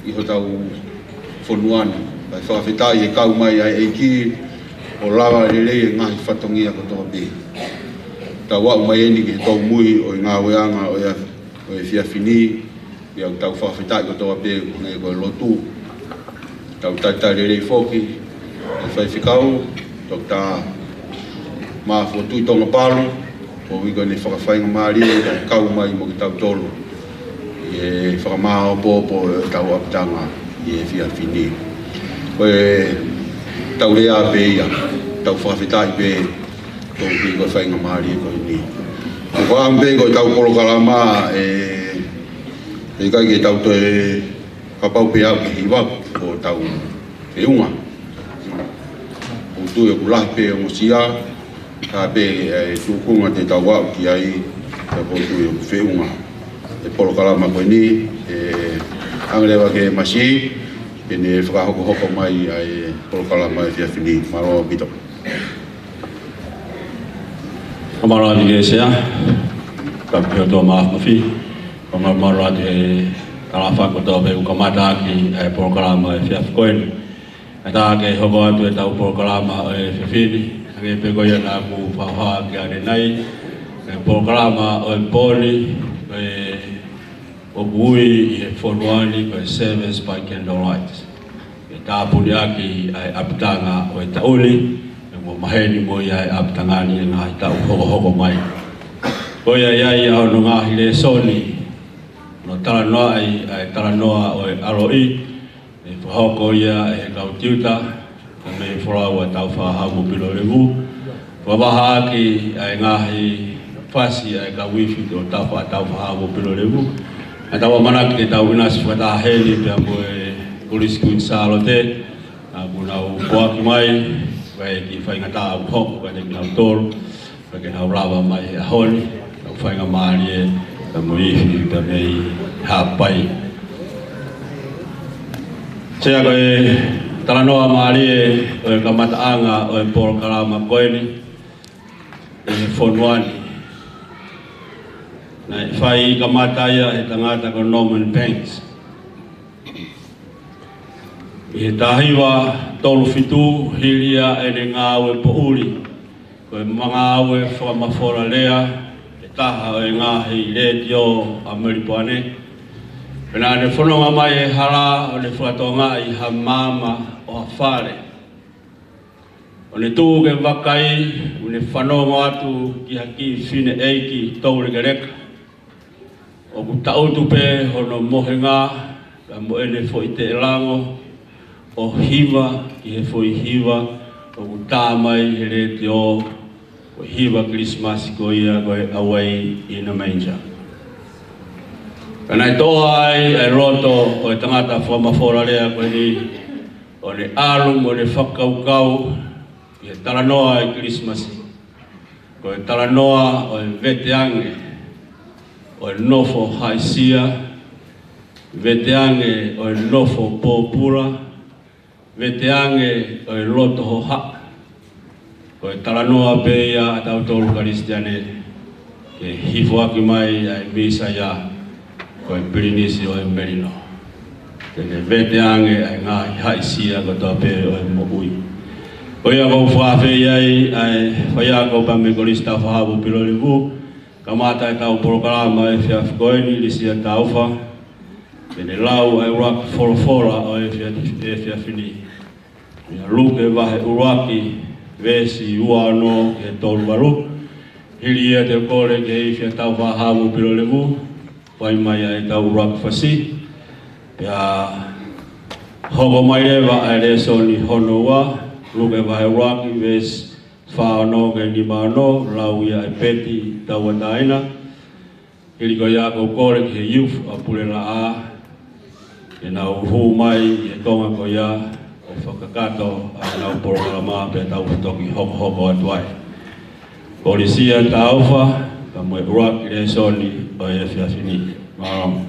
I ho tau whonuana. Ai Fakafeta'i e kau mai ai eiki o lawa rere ngahi whatongia ko toa pe. Tau wau mai eni ki tau mui o ngā weanga o e whiawhini. Ia tau Fakafeta'i ko toa pe ngai ko e Latu. Tau tata rere whoki. E whaiwhikau. Tau tā maa whotui tonga palu. O wiko ne whakawhainga maari e kau mai mo ki tau tolu. I e whakamaa o pōpō e tau apitanga i e whiawhini. Ko e tau rea pe ia. Tau Fakafeta'i pe. Tau ki ko whainga maari e ko ni. Ko ampe ko tau polokalama e kai ke tau to e kapau pe au ki hiwa ko tau e unga. O tu e kulahi pe o mosia. Ka pe e tukunga te tau wau ki ai ka po tu e whiunga. E polokalama koe ni, e anglewa ke masi, e ne whakahoko mai ai polokalama e whiawhini. Maroa pito. Maroa di ke sea, ka pio tō maafmafi, ka maroa di e kalawha ko tō pe ukamata ki e polokalama e whiawhikoeni. E tā ke hoko atu e tau polokalama e whiawhini. Nge pegoia nā ku whawha ki ane nei, polokalama o e pōni, o bui i e whonuani ko e service by candlelight. E tāpuni aki ai apitanga o e tauli, e mo maheni mo i ai apitangani e ngā i tau hoko mai. Koia iai au no ngāhi le soni, no talanoa ai talanoa o e aroi, e whahoko ia e kautiuta, me whorau a Taufa'ahau mo Pilolevu. Wawaha aki ai ngahi whasi ai ka wifi o Taufa'ahau mo Pilolevu. A tawa manaki ke tau inasi whataheli pia mo e polisku in Salote. A munau poaki mai, vai ki whaingata au hoko, vai ki nau toro, vai ki nau rawa mai e ahoni. Nau whainga maari e ka mo ifi pia mei hapai. Sea koe talanoa maari e o e kamataanga o e polokalama koeni e whonuani. Nai whai kamataia e tangata ko Norman Banks. I he tahiwa tolu fitu hilia e ne ngā aue pouri. Ko e mga aue whakamawhora lea e taha o e ngāhi le tio Ameripoane. Pena ne whanonga mai e hara o ne whatonga i ha mama o ha whare. O ne tū ke wakai, o ne whanonga atu ki haki whine eiki taure ke reka. O ku tautu pe hono mohenga, ka mo ene fo i te elango, o hiva ki he fo i hiva, o ku tāmai he re te o hiva Christmas ko ia koe away in a manger. Kanai toa ai roto o e tangata whamawhora rea koe ni o ne alum o ne whakaukau i he talanoa e Christmas. Ko e talanoa o e veteange o e nofo haisia, veteange o e nofo pōpura, veteange o e loto ho haka. Ko e talanoa pe ia a tautolu karistiane ke hifo aki mai ai misa ia ko e pirinisi o e merino. Tene veteange ai ngā haisia ko tō pe o e mohui. Ko ia kou whawhi ai ai whaiako pa me korista Taufa'ahau Pilolevu. Ka mata e tau polokalama e whiawhikoeni lisia tauwha. Tene lau ai urak whorofora o e whiawhini. Ia luke wahe uraki vesi ua anō ke tolu waru. Hili ia te kore ke i whia Taufa'ahau Pilolevu. Pai mai ai tau urak whasi. Pia hoko mai rewa ai resoni hono wa. Luke wahe uraki vesi whaano ke ni maano, lau ia e peti tau ataina. Hili ko ia ko kore ke youth a pulela a. E nau hu mai e tonga ko ia o whakakato a nau polokalama pe tau toki hoko atuai. Ko risia tauwha, ka moe urak le soni o e whiawhini. Maram.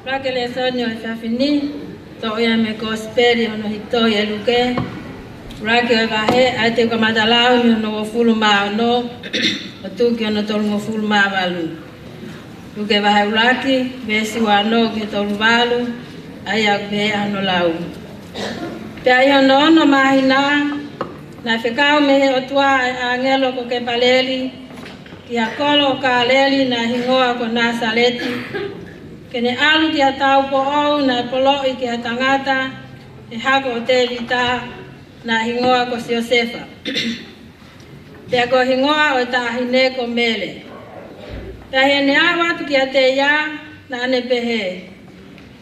Urak le soni o e whiawhini, to ia me kosperi ono hitoi e luke. Raki o vahe, ai te kamatalau ni ono fulu maa no, o tuki ono tolu fulu maa walu. Luke vahe uraki, vesi wa no ki tolu walu, ai au pe ano lau. Pe ai ono mahina na whekau me o tua a ngelo ko ke paleli ki a kolo ka leli na hingoa ko Nasareti kene alu ki a tau po au na poloi ki a tangata e hako o te vita na hingoa ko Siosefa. Pea ko hingoa o ta hine ko mele. Pea hene a watu ki a te ia na ane pehe.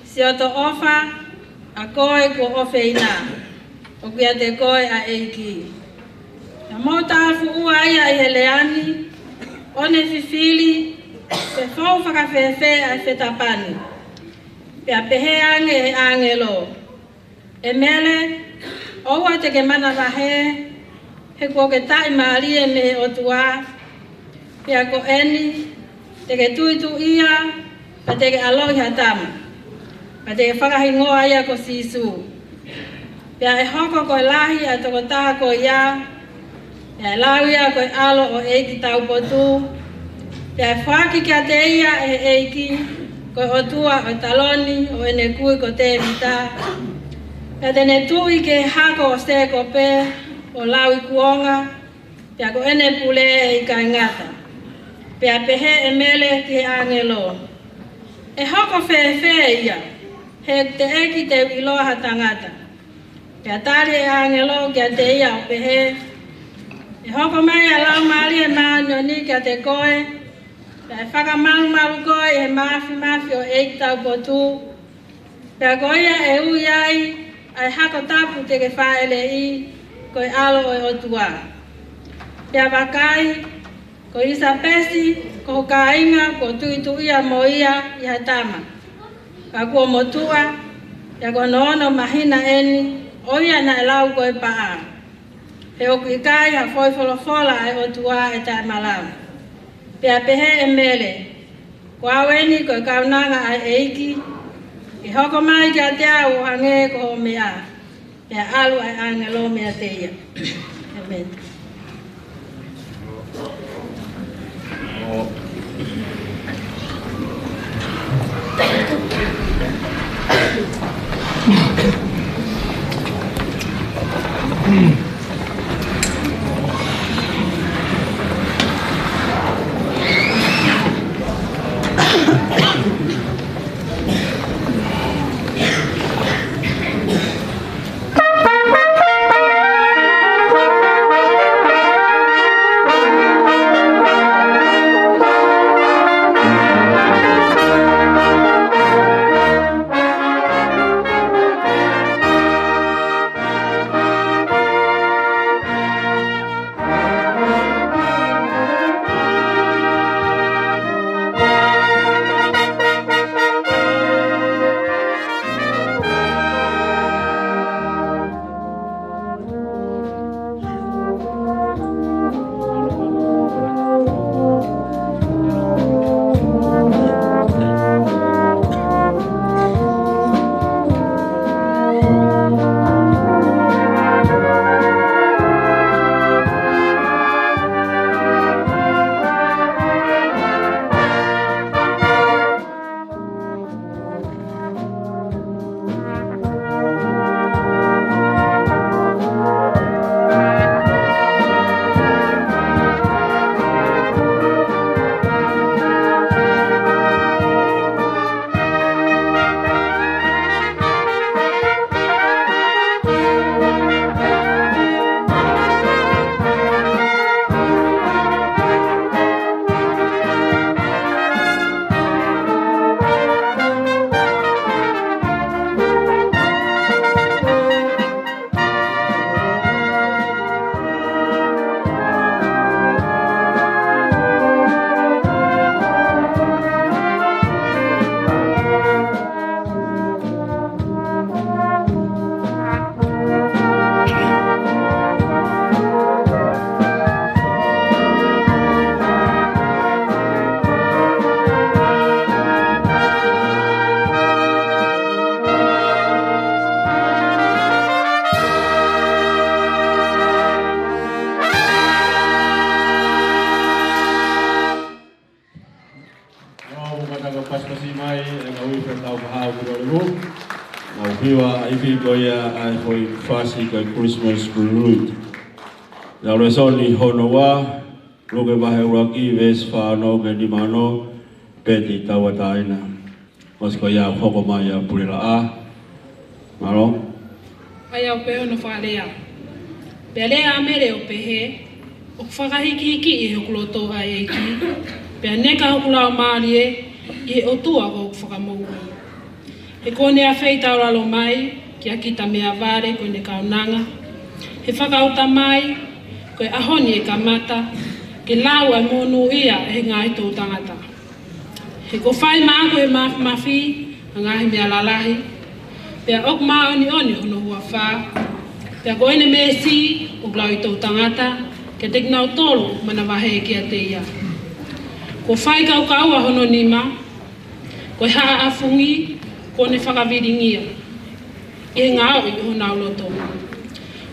Si o to ofa a koe ko ofe ina. O ki a te koe a eiki. Na mo tafu ua ia i heleani. One fifili. Pe fau Fakafefe a fetapani. Pea pehe ange e angelo. E mele. Oua te ke mana wahe. He ko ke tai maari me o tua. Pea ko eni. Te ke tuitu ia. Pa te ke alohi hatama. Pa te ke whakahingoa ia ko sisu. Pea e hoko ko lahi a toko taha ko ia. Pea e lau ia ko alo o eiki tau potu. Pea e whaki kia te ia e eiki. Ko o tua o taloni o ene kui ko te vita. Pea tene tui ke hako o se ko pe. O lau i kuonga. Pea ko ene pule e ka ingata. Pea pehe e mele ki angelo. E hoko fe ia. He te eki te iloha tangata. Pea tari e angelo kia te ia o pehe. E hoko mai a lau maari e maanyoni kia te koe. Pea e whakamalu koe e mafi o eiki tau potu. Pea ko ia e ui ai. Ai hako tapu te ke whaele i. Ko e alo o tua. Pea wakai. Ko isa pesi. Ko kainga. Ko tuitu ia mo ia i hatama. Ka kua motua. Pea ko noono mahina eni. Oia na e lau koe paa. He oku i kai ha foi folofola e o tua e tae malau. Pea pehe e mele. Ko aweni ko e kaunanga ai eiki. I hoko mai ki a te au hange ko ho mea. Pea alu ai angelo mea te ia. Amen. Taufa'ahau Pilolevu. Mau piwa ifi koia ai foi fasi kai Christmas Root. Ya resoni honoa luke bahewaki ves fa no ke di mano peti tawataina. Mas koia hoko maya pulila a. Maro. Aya pe no falea. Pelea mere o pehe. O whakahiki i hokloto ai eki. Pea neka hokula o maarie i o tua ko whakamou. He kone a wheitaura lo mai, ki a kita mea Vale koe ne kaunanga. He whakauta mai, koe ahoni e ka mata, ke lau ai monu ia e ngāi tō tangata. He ko whai maa koe mawhi, a ngāhi mea lalahi. Pea ok maa oni hono hua whā. Pea koe ne me si, o glau i tō tangata, ke te nau tolu mana wahe ki a te ia. Ko whai kau kaua hono nima, koe haa afungi, kone whakawiringia. E ngāo i ho nau loto.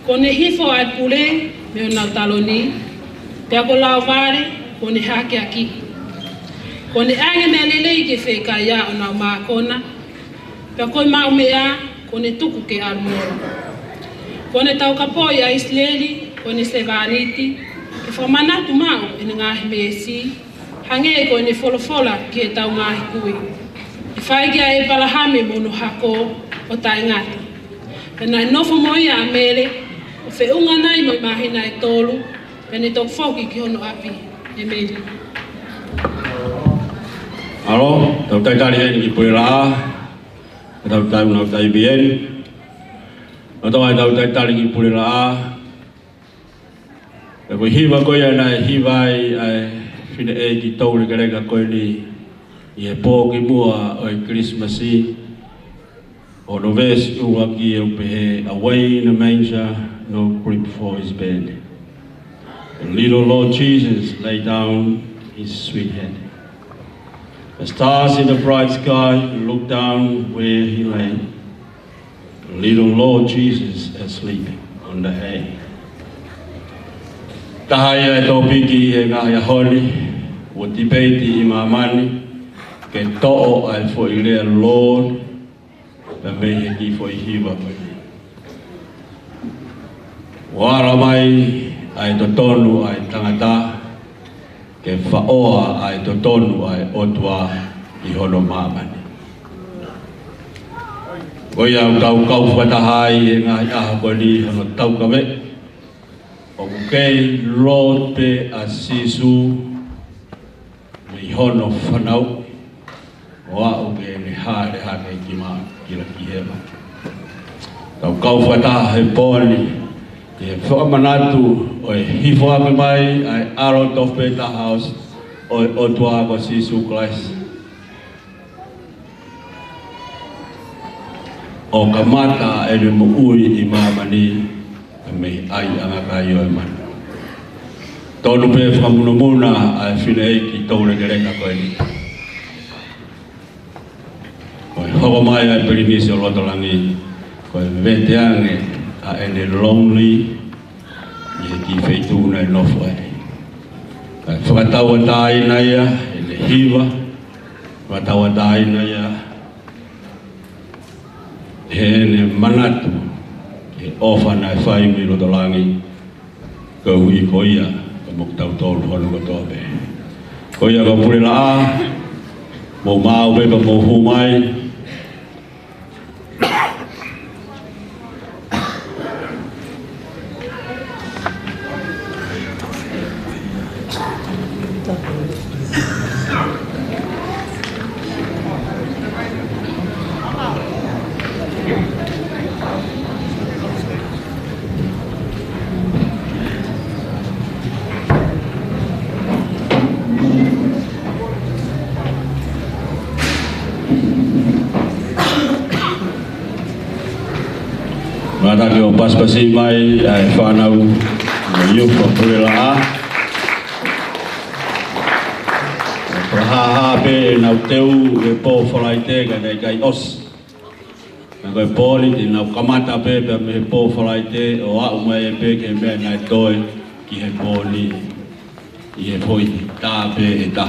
Kone hifo ai pule me o nau taloni. Pea ko lau Vale, kone hake a ki. Kone ange mea lelei ke wheka ia o nau mākona. Pea koe mau mea, kone tuku ke arumoro. Kone tau kapoi a Isleli, kone Sevaniti. Ke whamanatu mau e ngahi mesi. Hange kone folofola ki e tau ngahi kui. I whaigia e palahame mono hako o tai ngata. Pena e nofo moia a mere, o whiunga nai moi mahina e tolu, pena e tok whoki ki hono api e mere. Alo, tau taitari heni ki Purea, tau tai unau tai bien. Tau ai tau taitari ki Purea. E koe hiwa koe ana e hiwa ai whine e ki taure kereka koe ni I e pō ki mua o i Christmasi o no ves ua ki e upehe away in a manger, no crib for his bed. The little Lord Jesus lay down his sweet head. The stars in the bright sky looked down where he lay. The little Lord Jesus asleep on the hay. Tahaya e tōpiki e ngāia holi, o tipeiti I mamani, ke to'o ai fo I lea Lord, na mehe ki fo I hiwa koe. Wara mai ai totonu ai tangata, ke whaoa ai totonu ai otua I hono mamani. Koe au tau kau whatahai e ngāi aha koe ni hono tau kawe, o kukei Lord pe a sisu, me hono whanau, Oa o ke me hare ki maa kira ki hema. Tau kau whataha he pōni, ke whakamanatu o e hifo ake mai ai aro Taufa'ahau o e otua ko Jesus Christ. O ka mata e le muui I mamani, me ai anga kai o e mana. Tonu pe whamunumuna ai whine ki taure kereka koe ni. Hoko mai ai Pirinisi o Lotolangi, koe veteange a ene lonely, I he ki whaituna e nofo ai. Kai whakataua tāina ia, ene hiwa, whakataua tāina ia, he ene manatu, he ofana e whaimi Lotolangi, kau I koia, ka moktau tolu honu katope. Koia ka purela a, mo mau beba mo humai, Mata ke o paspasi mai ai whanau na iupa purela a. Prahaha pe nau teu e pō whalaite ka nei kai os. Nā koe pōli te nau kamata pe pe me pō whalaite o au mai e pe ke mea nai toi ki he pōli I he poi tā pe e tā.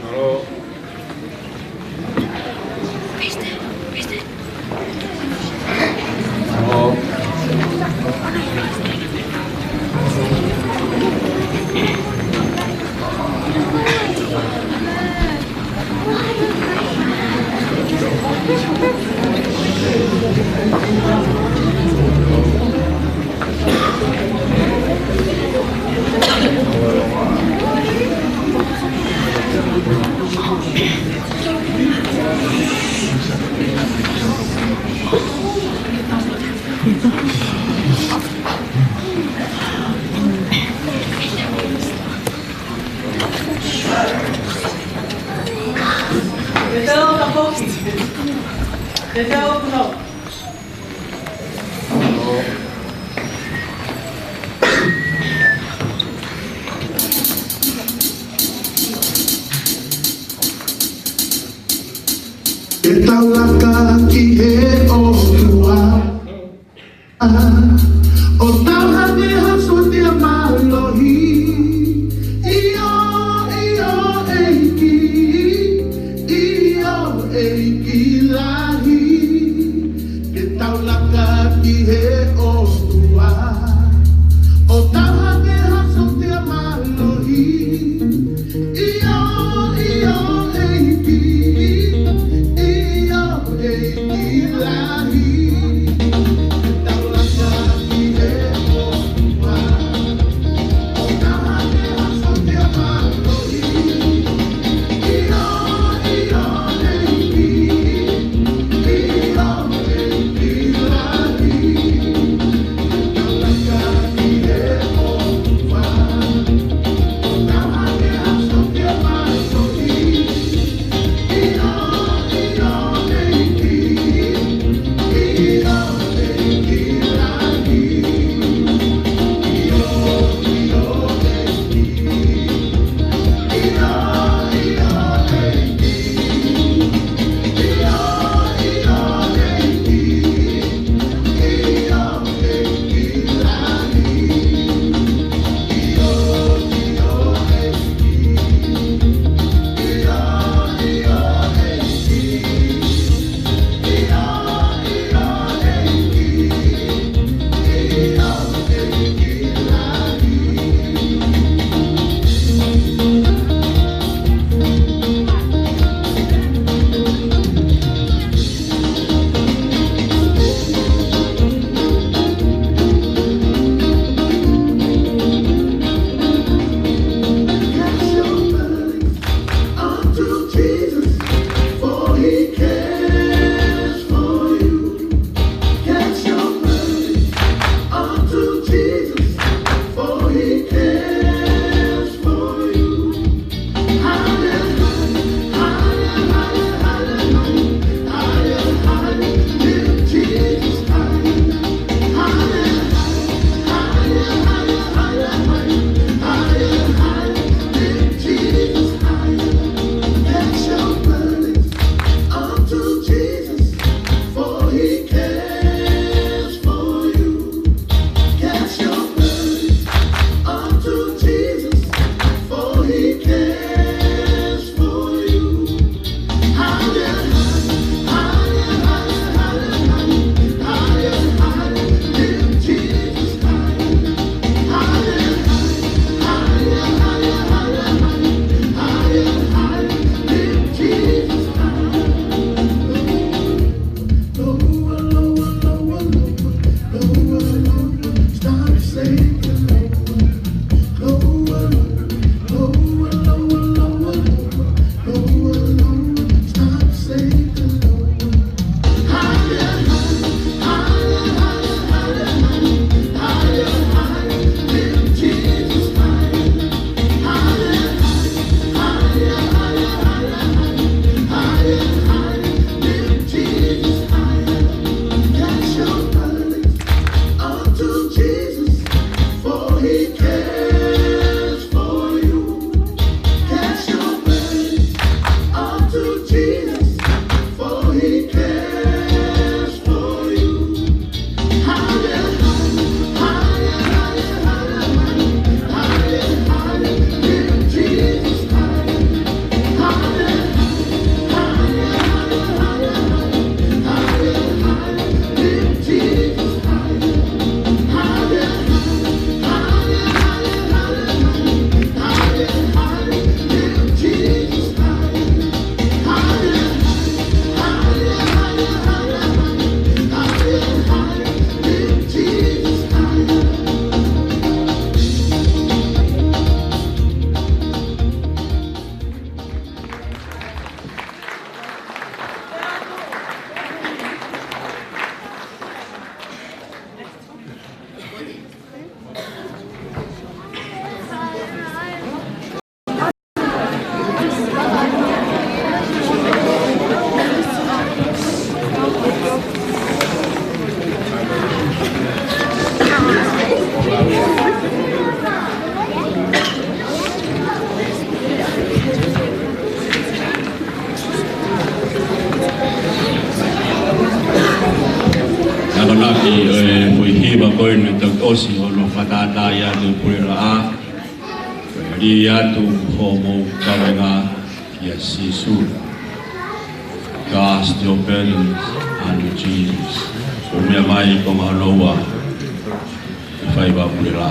Hello. Naki fui hiva koin tok osi ono fatata ya tu pulera dia tu homo kawenga ya sisu cast your burdens unto Jesus umia mai koma noa fai ba pulera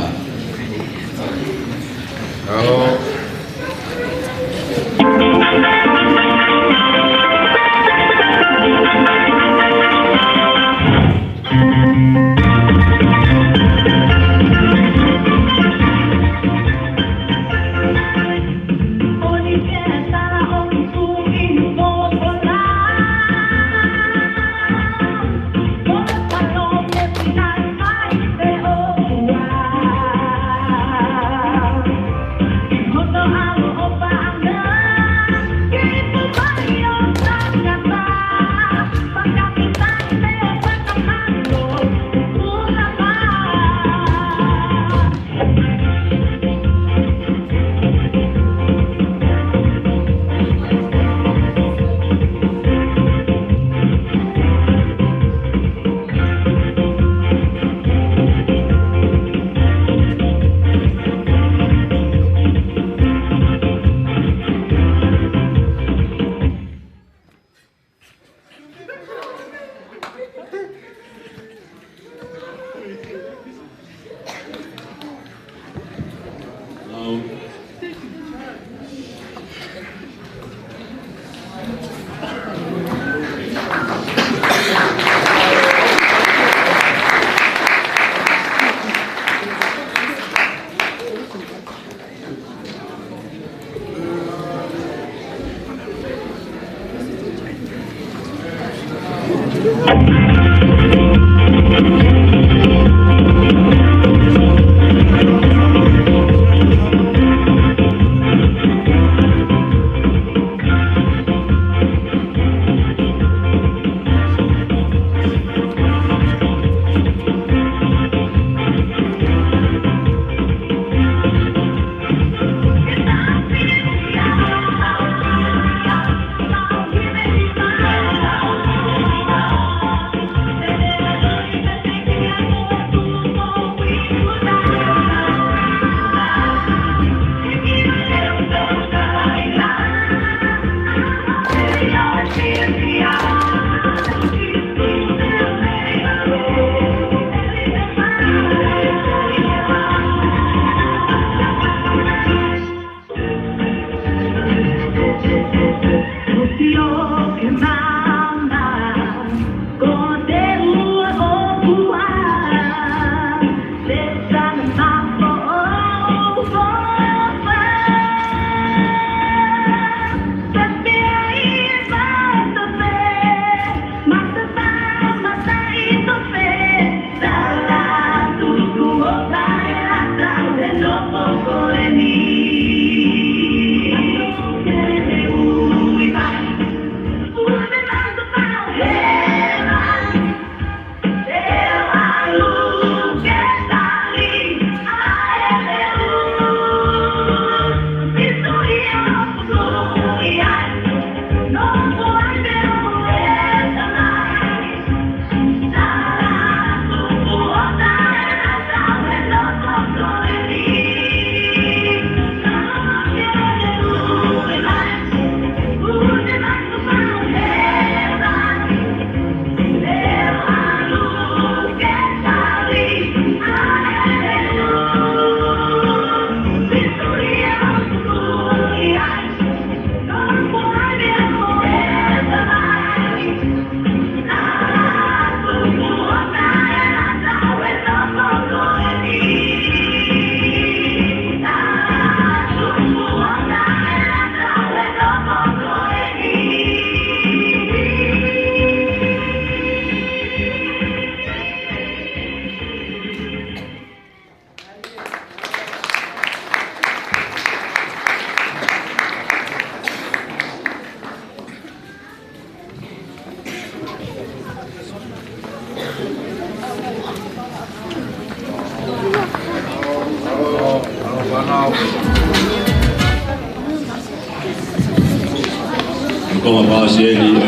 Koma Vasieli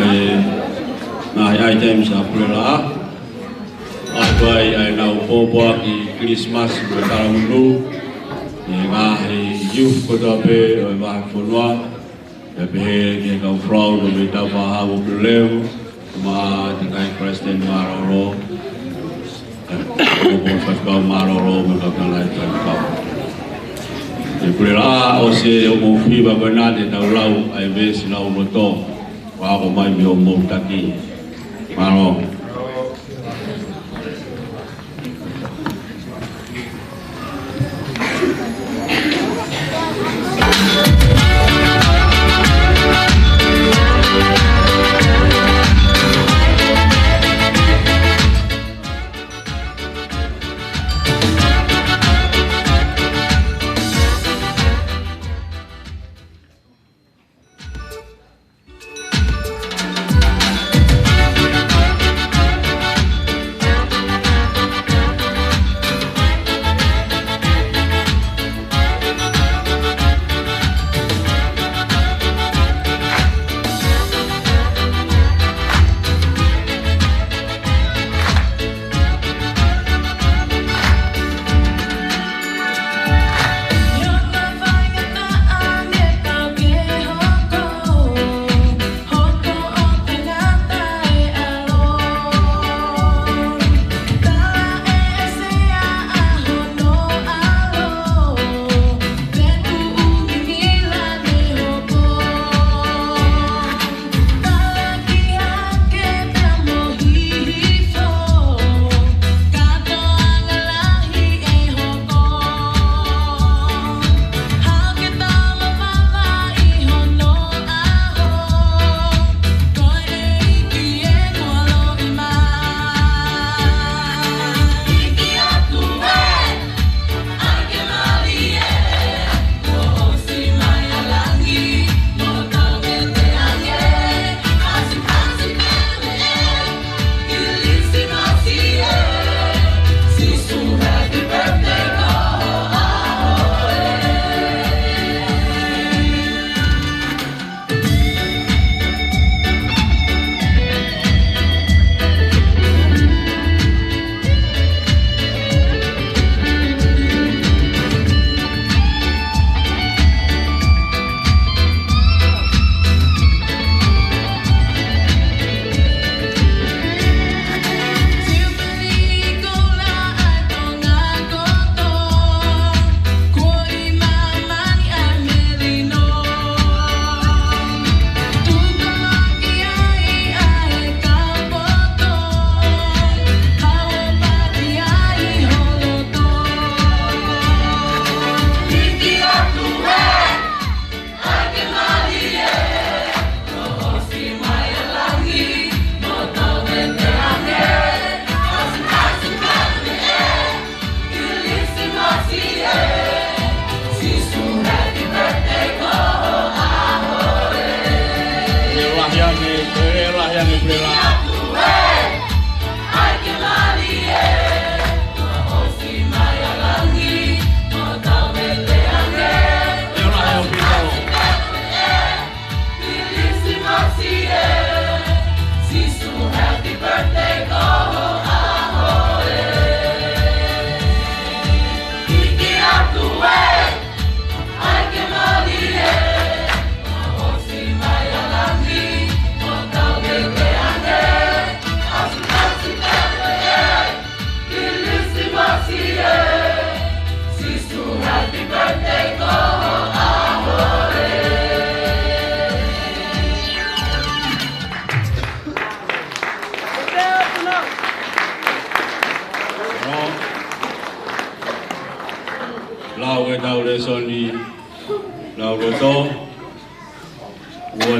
items a pulela Vai ai nau popoa ki Christmas ko taramunu ngahi youth ko tape o va fonwa e pe ke ka frau do me Taufa'ahau Pilolevu ma te kai president maroro ko fa maroro me ka Canley ka e pula o se o mo fiba Bareena tau lau ai ve sina o moto wa ko mai mi o mo taki maro.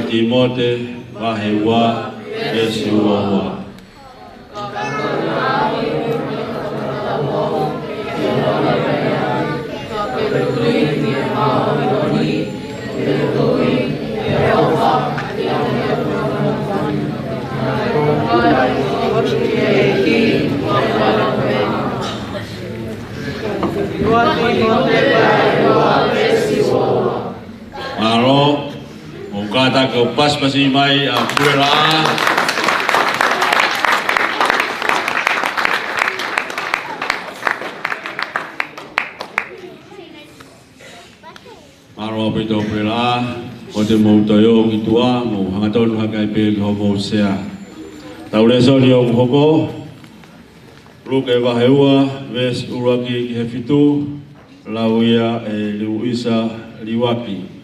Timote wahewa Yeshua. Maro, kata ke pas pasi mai pula tau prela o te moutoyo ki tua mo hangatonu hakai pe ki homo sea. Tau leso ni o hoko Luke vaheua ves uraki ki he fitu lauia e liuisa liwaki.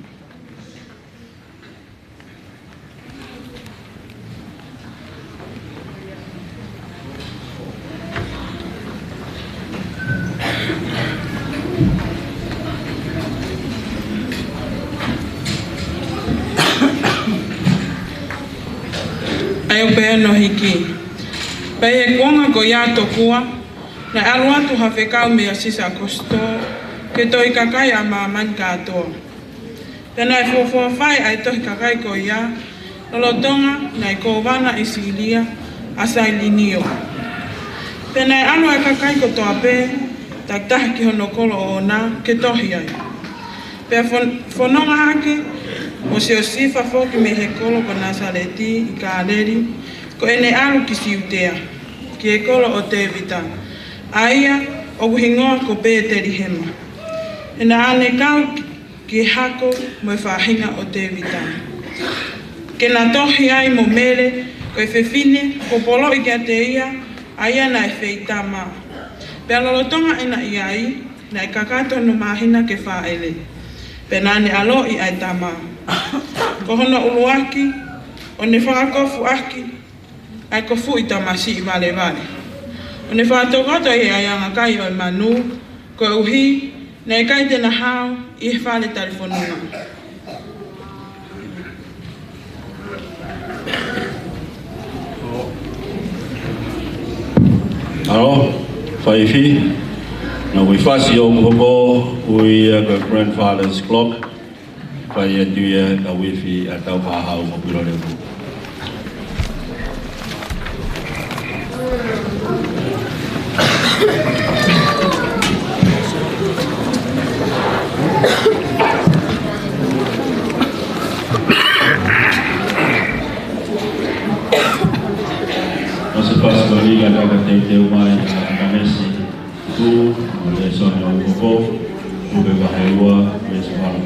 Ai pe no hiki. Pe e kuanga ko ia tokua na alua tu hafekau me asisa kosto ke toi kakai a maman katoa. Pena e fofo fai ai toi kakai ko ia lolotonga na i kovana i silia asa i linio. Pena e alua e kakai ko toa pe taktaha ki hono kolo o na ke tohi ai. Pe fononga hake o se o sifa foki me he kolo ko Nasareti i Kāleri ko ene alu ki siutea ki e kolo o te vita. Aia o guhingoa ko Pēteri hema. Ena ane kau ki hako mo e whahinga o te vita. Ke na tohi ai mo mere ko e whewhine ko polo i kia te ia aia na e wheita maa. Pea lolotonga ena i ai na e kakato no mahina ke whaele. Pena ane alo i ai tamaa. Ko hono uluaki, o ne whakakofu aki, ai kofu i tamasi i Vale Vale. O ne whakatokoto i aianga kai o manu, ko uhi, na e kai tena hao i he whale telefonunga. Alo, whaifi, na wifasi o kuhoko ui a grandfather's clock. Pai atu ia ka wifi a Taufa'ahau mo Pilolevu. Nós passamos ali a cada teu mai a mesi tu o sonho o povo o que vai rua mesmo para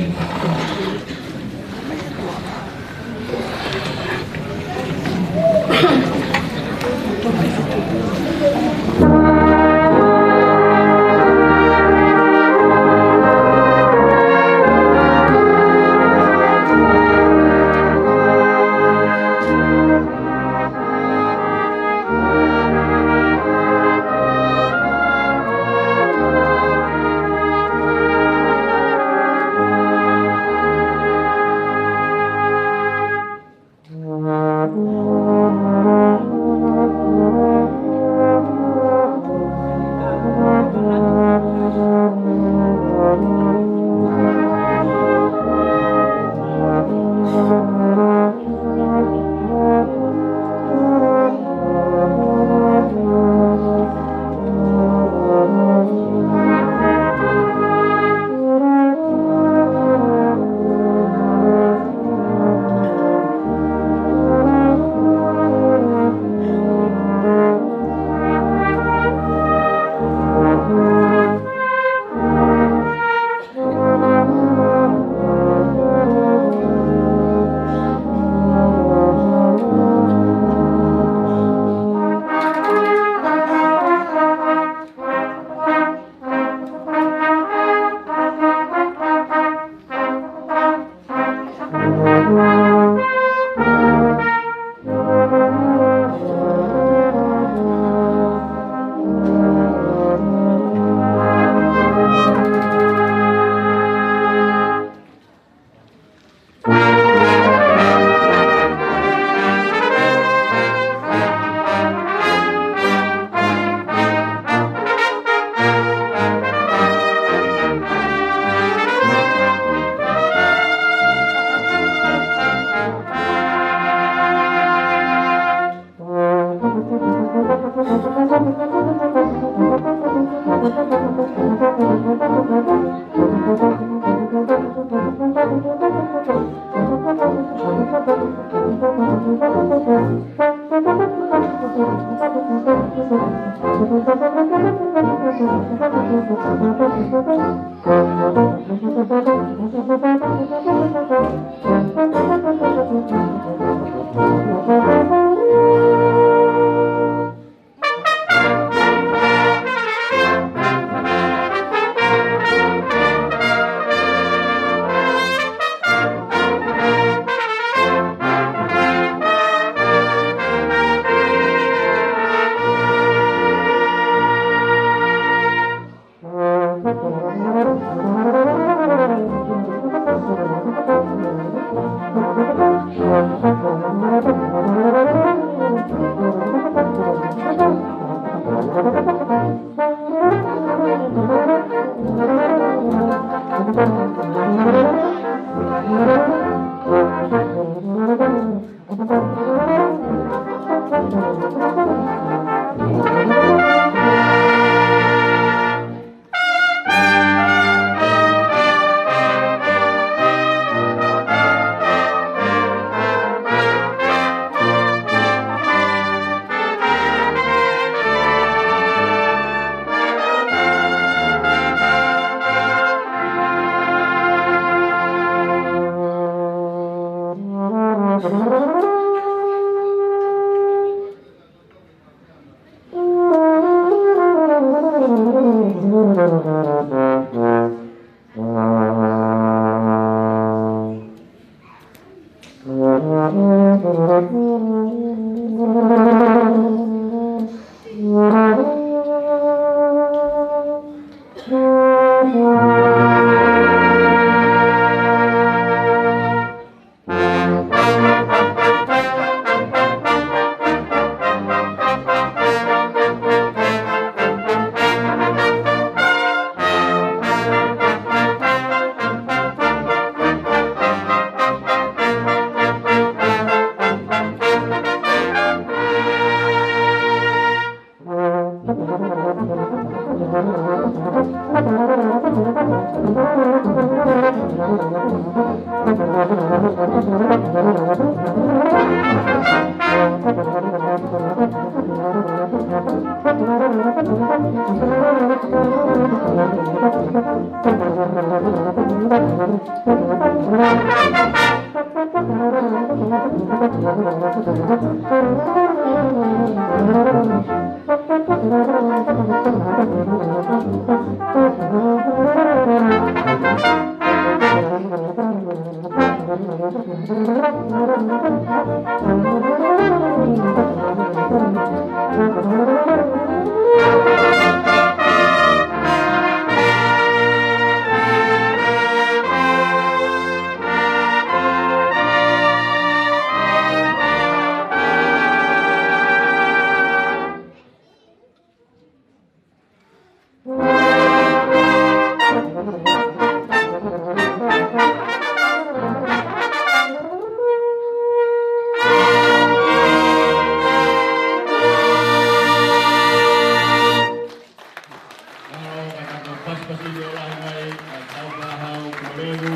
Taufa'ahau, Pilolevu,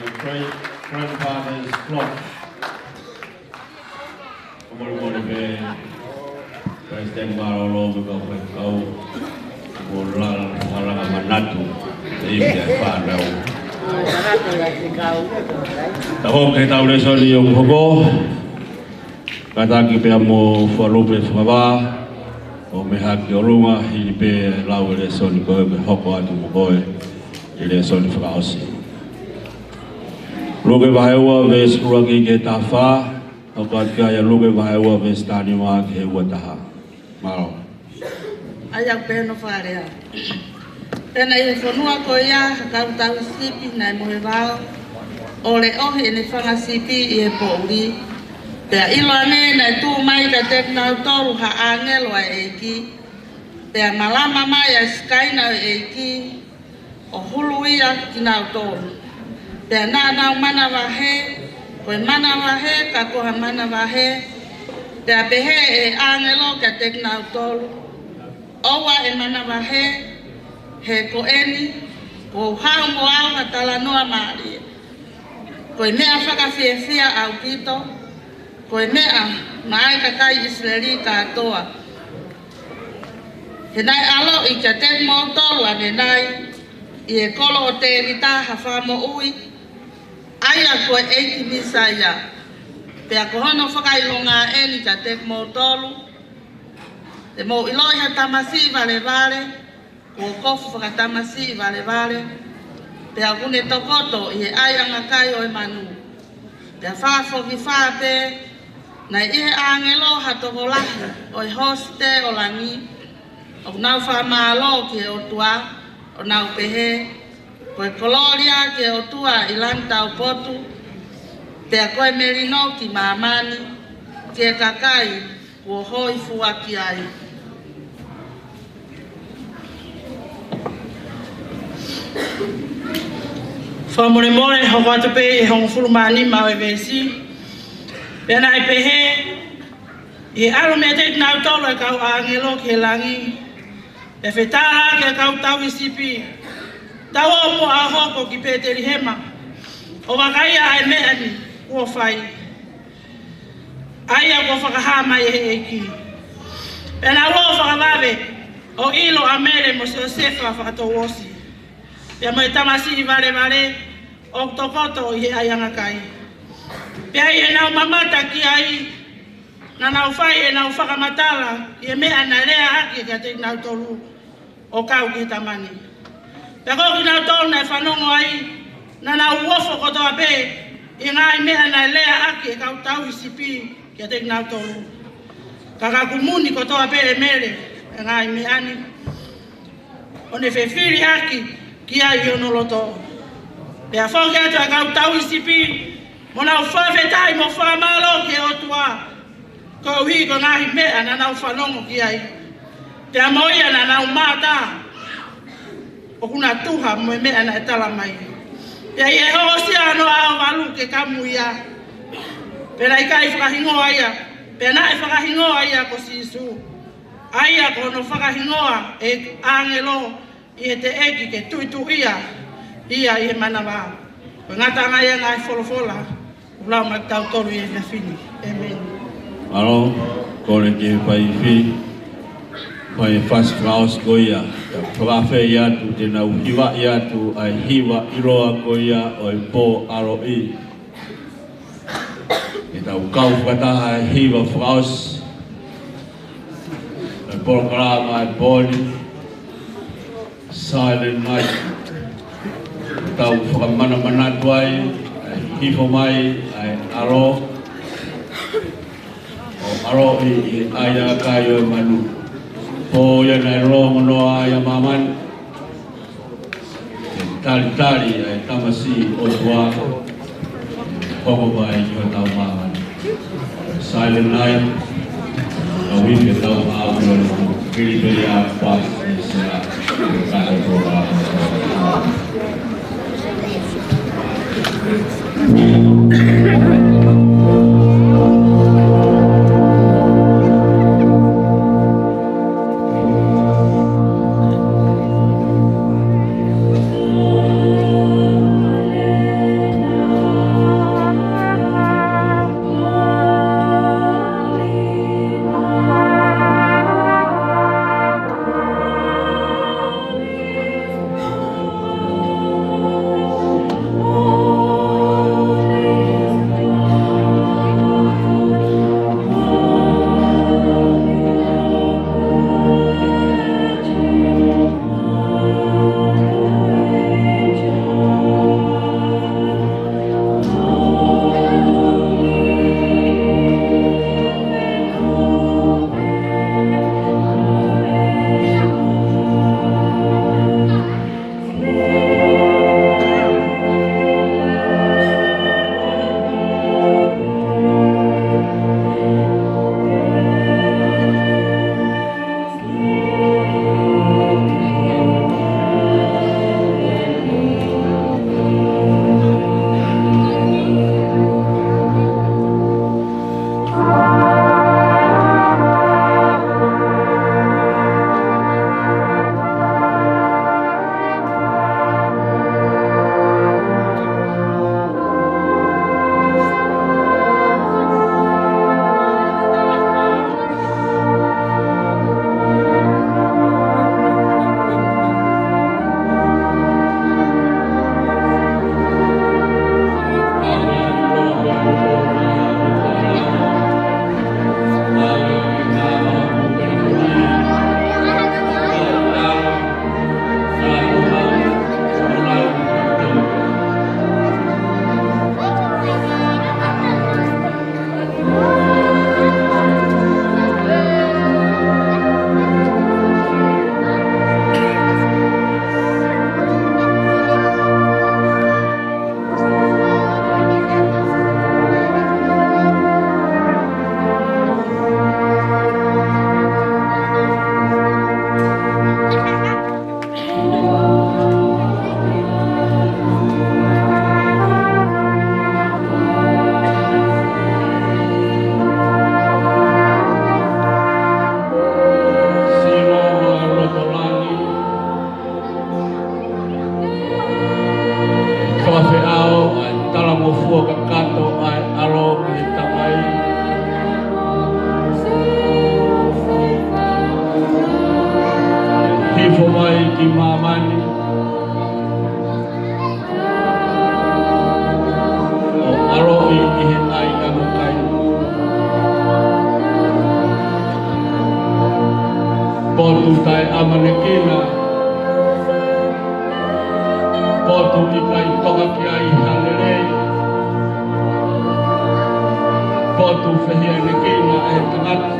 my great grandfather's flock. President Barolo Fakafeta'i, Latu, Taho ke tau le soli o hoko, kataki pe amo falupe fava, o me haki o lunga hili pe lau le soli koe pe hoko atu mokoe, le soli whakaosi. Luke vaheua ve skruaki ke tawha, o katika ya luke vaheua ve stani wa ke ua taha. Maro. Ayak peno wharea. Pena i whanua ko ia, hakautau sipi nai mohe wao, o le ohi e ne whanga sipi i e pouri. Pea ilo ane nai tū mai ka teknau toru ha angelo a eiki. Pea malama mai a skaina eiki, o hulu ia ki nau toru. Pea nā nau mana wahe, koe mana wahe, ka koha mana wahe. Pea pehe e angelo ka teknau toru. Owa e mana wahe, he ko eni, ko hau mo au ka talanoa maari. Koe mea whakawhiawhia au pito, koe mea maai ka kai Israeli ka atoa. He nai alo i ka tek mo tolu ane nai, i e kolo o te rita ha whamo ui, aia koe eiki misa ia. Pea ko hono whakailonga eni ka tek mo tolu, te mo iloi ha tamasi Vale, ko kofu whakatamasi Vale, pea kune tokoto i e aianga kai o e manu. Pea whafo ki whape, na i he angelo ha toko lahi o e hoste o langi, o nau whamalo ki e o tua, o nau pehe, ko e koloria ki e o tua i lanta o potu, pea koe merino ki mamani, ki e kakai, ko hoi fua ki ai. Whamore hoko atu pe e hongo furumani mau e vesi. Pena i pehe, I aro me te nau tolo e kau angelo ke langi. E whetara ke kau tau I sipi. Tau opo a hoko ki Peteri Hema. O wakaia ai mea ni kua whai. Aia kua whakahama e he eki. Pena roa whakawawe o ilo a mere mo se o sefa whakatou osi. Pea mo e tamasi I Vale o tokoto I he aianga kai. Pea I e nau mamata ki ai na nau whai e nau whakamatala I e mea na rea haki ka te nau tolu o kau ki tamani. Pea koki nau tolu na e whanongo ai na nau uofo kotoa pe I ngai mea na lea haki e kau tau I sipi ki te nau tolu. Kaka kumuni kotoa pe e mere e ngai mea ni. O ne whewhiri haki ki ai I ono loto. Pea whoki atu a kau tau I sipi mo nau Fakafeta'i mo whamalo ki o tua. Ko hui ko ngahi mea na nau whanongo ki ai. Pea moia na nau mata. O kuna tuha mo e mea na e tala mai. Pea I e hosia no ao walu ke kamu ia. Pea I kai whakahingoa ia. Pea na e whakahingoa ia ko sisu. Aia ko no whakahingoa e angelo I e te eki ke tuitu ia. Ia I he manawa. Ko ngata ngai ngai folofola. Ulau mai tau toru I e nafini. Amen. Alo, kore ke pai fi, pai fast house goia, whakafe I atu te nau hiwa I atu ai hiwa iroa goia o I po aro I. E tau kau whakataha ai hiwa house, ai porokarama ai boni, silent night. E tau whakamana manatu ai hifo mai ai aro, aro I aia kayo manu. Po ya na ro ngono ya maman. Tali ai tamasi o tua. Pogo bai yo tau maman. Silent night. A week ke tau a no kiri a pas sera. Ka mamani o aro I he ai anga kai potu tai amanekina potu I kai toka ki ai halere potu fehia nekina e tangata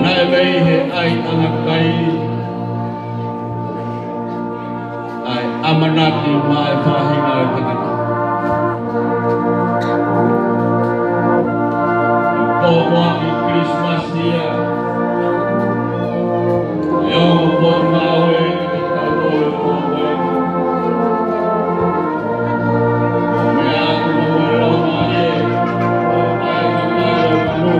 nai vei he ai anga kai ai amanaki mai whahina e tangata Paula I Christmas dia eu vou mau e te tau e poe me aku mo lo mai ai mai no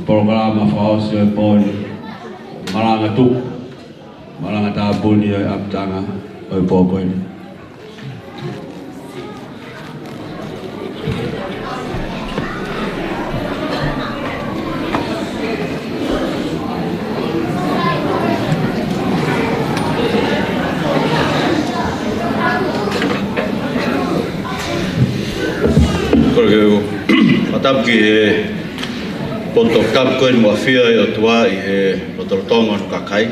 programa fausi e poni maranga tu maranga ta boni e aptanga o popo ni porque atap ki ponto kap ko mo fia o tua I he rotortonga no kakai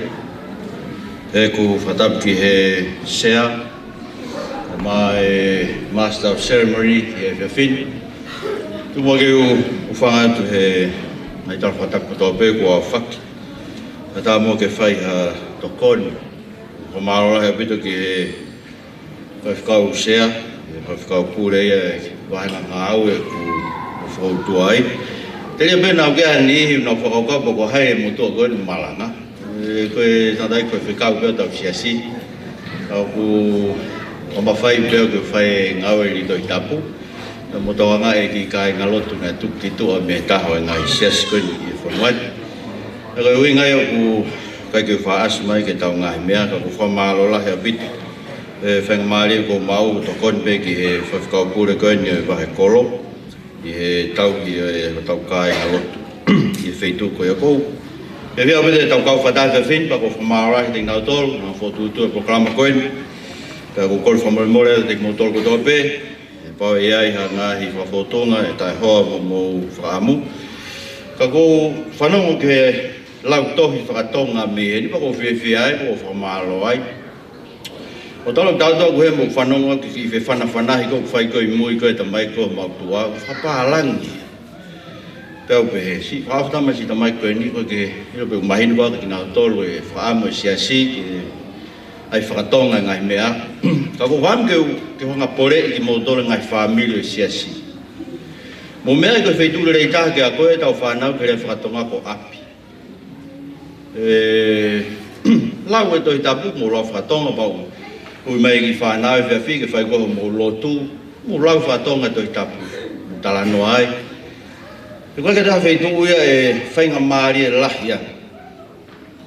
e ku atap ki he sea my master of ceremony e fin tu mo ke u fanga tu he mai tal atap ko pe ko fak ata mo ke fai ha to kon ko maro he bito ki e ka u sea ka pure e vai na au e ku fo tuai Teria pena o kia ni no whakauka poko hai mo tō koe ni malanga. Koe tādai koe whikau pēo tau siasi. Kau ku o mawhai pēo koe whai ngawe ni toi tapu. Mo tō anga e ki kai ngalotu ngā tuk titu o me taho e ngai siasi koe ni e whanuat. Koe ui ngai o ku kai koe wha asu mai ke tau ngai mea. Ka ku whamalo lahi a biti. Whenga maari ko mau to kon pe ki he whakau pure koe ni e wahe kolo. I he tau ki e tau kai a lotu I wheitu koe a kou. E vea pete tau kau whatai whin pa ko whamarahi te ngau tolu, ngā whotutu e programa koen. Ka ko kolu whamarimore te mo tolu ko tōpe. E pau e ai ha ngā hi whawhotonga e tai hoa mo whaamu. Ka ko whanongo ke lau tohi whakatonga me he ni pa ko whiwhi ai, pa ko whamaro ai. O talo tau ko he mo whanonga ki whe whanawhanahi ko whai koe mui koe ta mai koe mautua, whapahalangi. Pēo pe he, si whaafutama si ta mai koe ni koe ke hiro pe umahinu waka ki nao tolu e whaamo e siasi ki ai whakatonga ngai mea. Ka ko whaam ke whanga pore I ki mo tolu ngai whaamilo e siasi. Mo mea koe whaiture rei taha ke a koe tau whanau ke rei whakatonga ko api. Lau e toi tapu mo lau whakatonga pau. Ui mai ki whanau e whiawhi ke whai koho mo lotu, mo lau whatonga toi tapu, mo talano ai. E koe ke taha whaitu uia e whainga maari e lahi ana.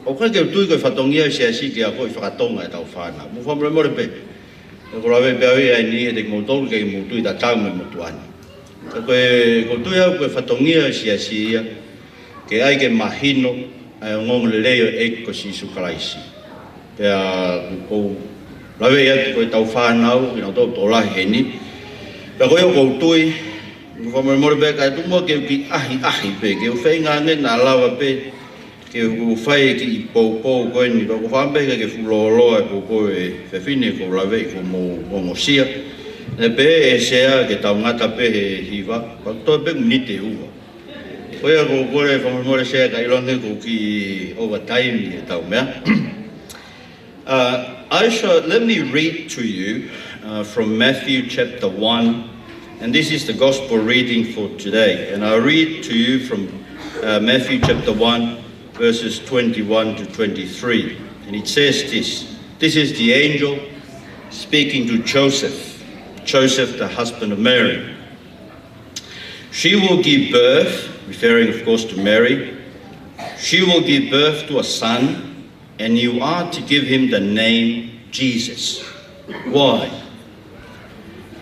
O koe ke tui koe whatongia e siasi ke a koe whakatonga e tau whanau. Mo whamre more pe. E koe rawe pia ui ai ni he te mo tolu ke mo tui ta tau me mo tuana. E koe tui au koe whatongia e siasi ia, ke ai ke mahino, ai o ngongo le leo e ko si sukaraisi. Pea kou lawe ia koe tau whanau, ki nau tau tōlahi he ni. Pea koe o koutui, whamoremore pe kai tumo ke ki ahi pe, ke u whainga nge nā lawa pe, ke u whai ki I pou koe ni, ko whampeka ke fuloloa e pou e whewhine ko lawe I ko mongosia. Ne pe e sea ke tau ngata pe he hiwa, pa toi pe unite ua. Oia ko kore whamamore sea ka ilonge ko ki overtime ni tau mea. Let me read to you from Matthew chapter 1, and this is the gospel reading for today. And I'll read to you from Matthew chapter 1, verses 21 to 23. And it says this is the angel speaking to Joseph, the husband of Mary. She will give birth, referring of course to Mary, she will give birth to a son, and you are to give him the name Jesus. Why?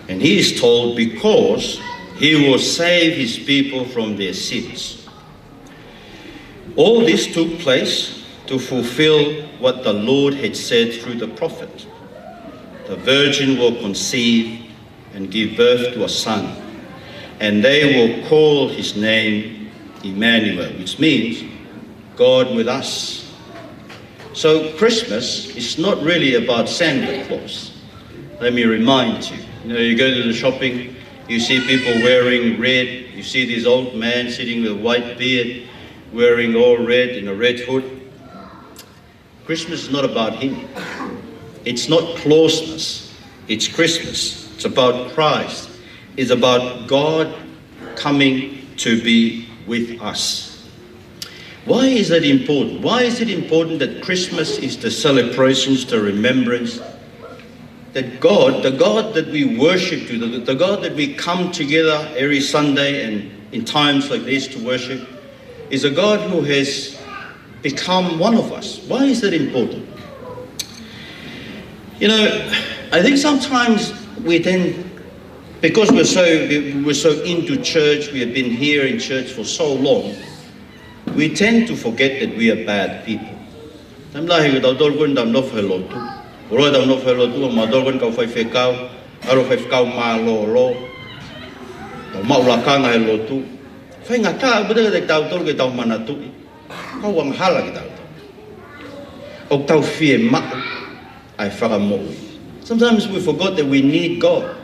And he is told because he will save his people from their sins. All this took place to fulfill what the Lord had said through the prophet. The virgin will conceive and give birth to a son, and they will call his name Emmanuel, which means God with us. So Christmas is not really about Santa Claus. Let me remind you. You go to the shopping, you see people wearing red, you see this old man sitting with a white beard, wearing all red in a red hood. Christmas is not about him. It's not Clausmas, it's Christmas. It's about Christ. It's about God coming to be with us. Why is that important? Why is it important that Christmas is the celebrations, the remembrance? That God, the God that we worship to, the God that we come together every Sunday and in times like this to worship, is a God who has become one of us. Why is that important? You know, I think sometimes we then, because we're so into church, we have been here in church for so long, we tend to forget that we are bad people. Ora da no felo tu ma dorgon ka fai fekau aro fai fekau ma lo to ma ula kanga e lo tu fai ngata bude de tau tor ke tau mana tu ka wang hala ki tau o tau fie ma ai fara mo. Sometimes we forgot that we need God.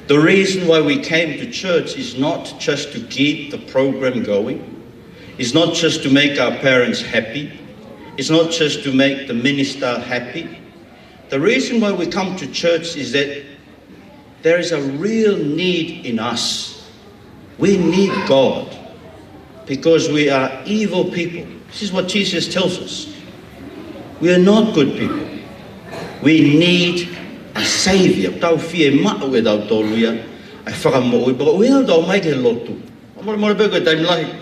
The reason why we came to church is not just to keep the program going. It's not just to make our parents happy. It's not just to make the minister happy. The reason why we come to church is that there is a real need in us. We need God because we are evil people. This is what Jesus tells us. We are not good people. We need a Savior. Tau fie ma'u e tau toluia. Ai whakamo'ui. Bako uina tau mai ke lotu. Amore pe koe taim lahi.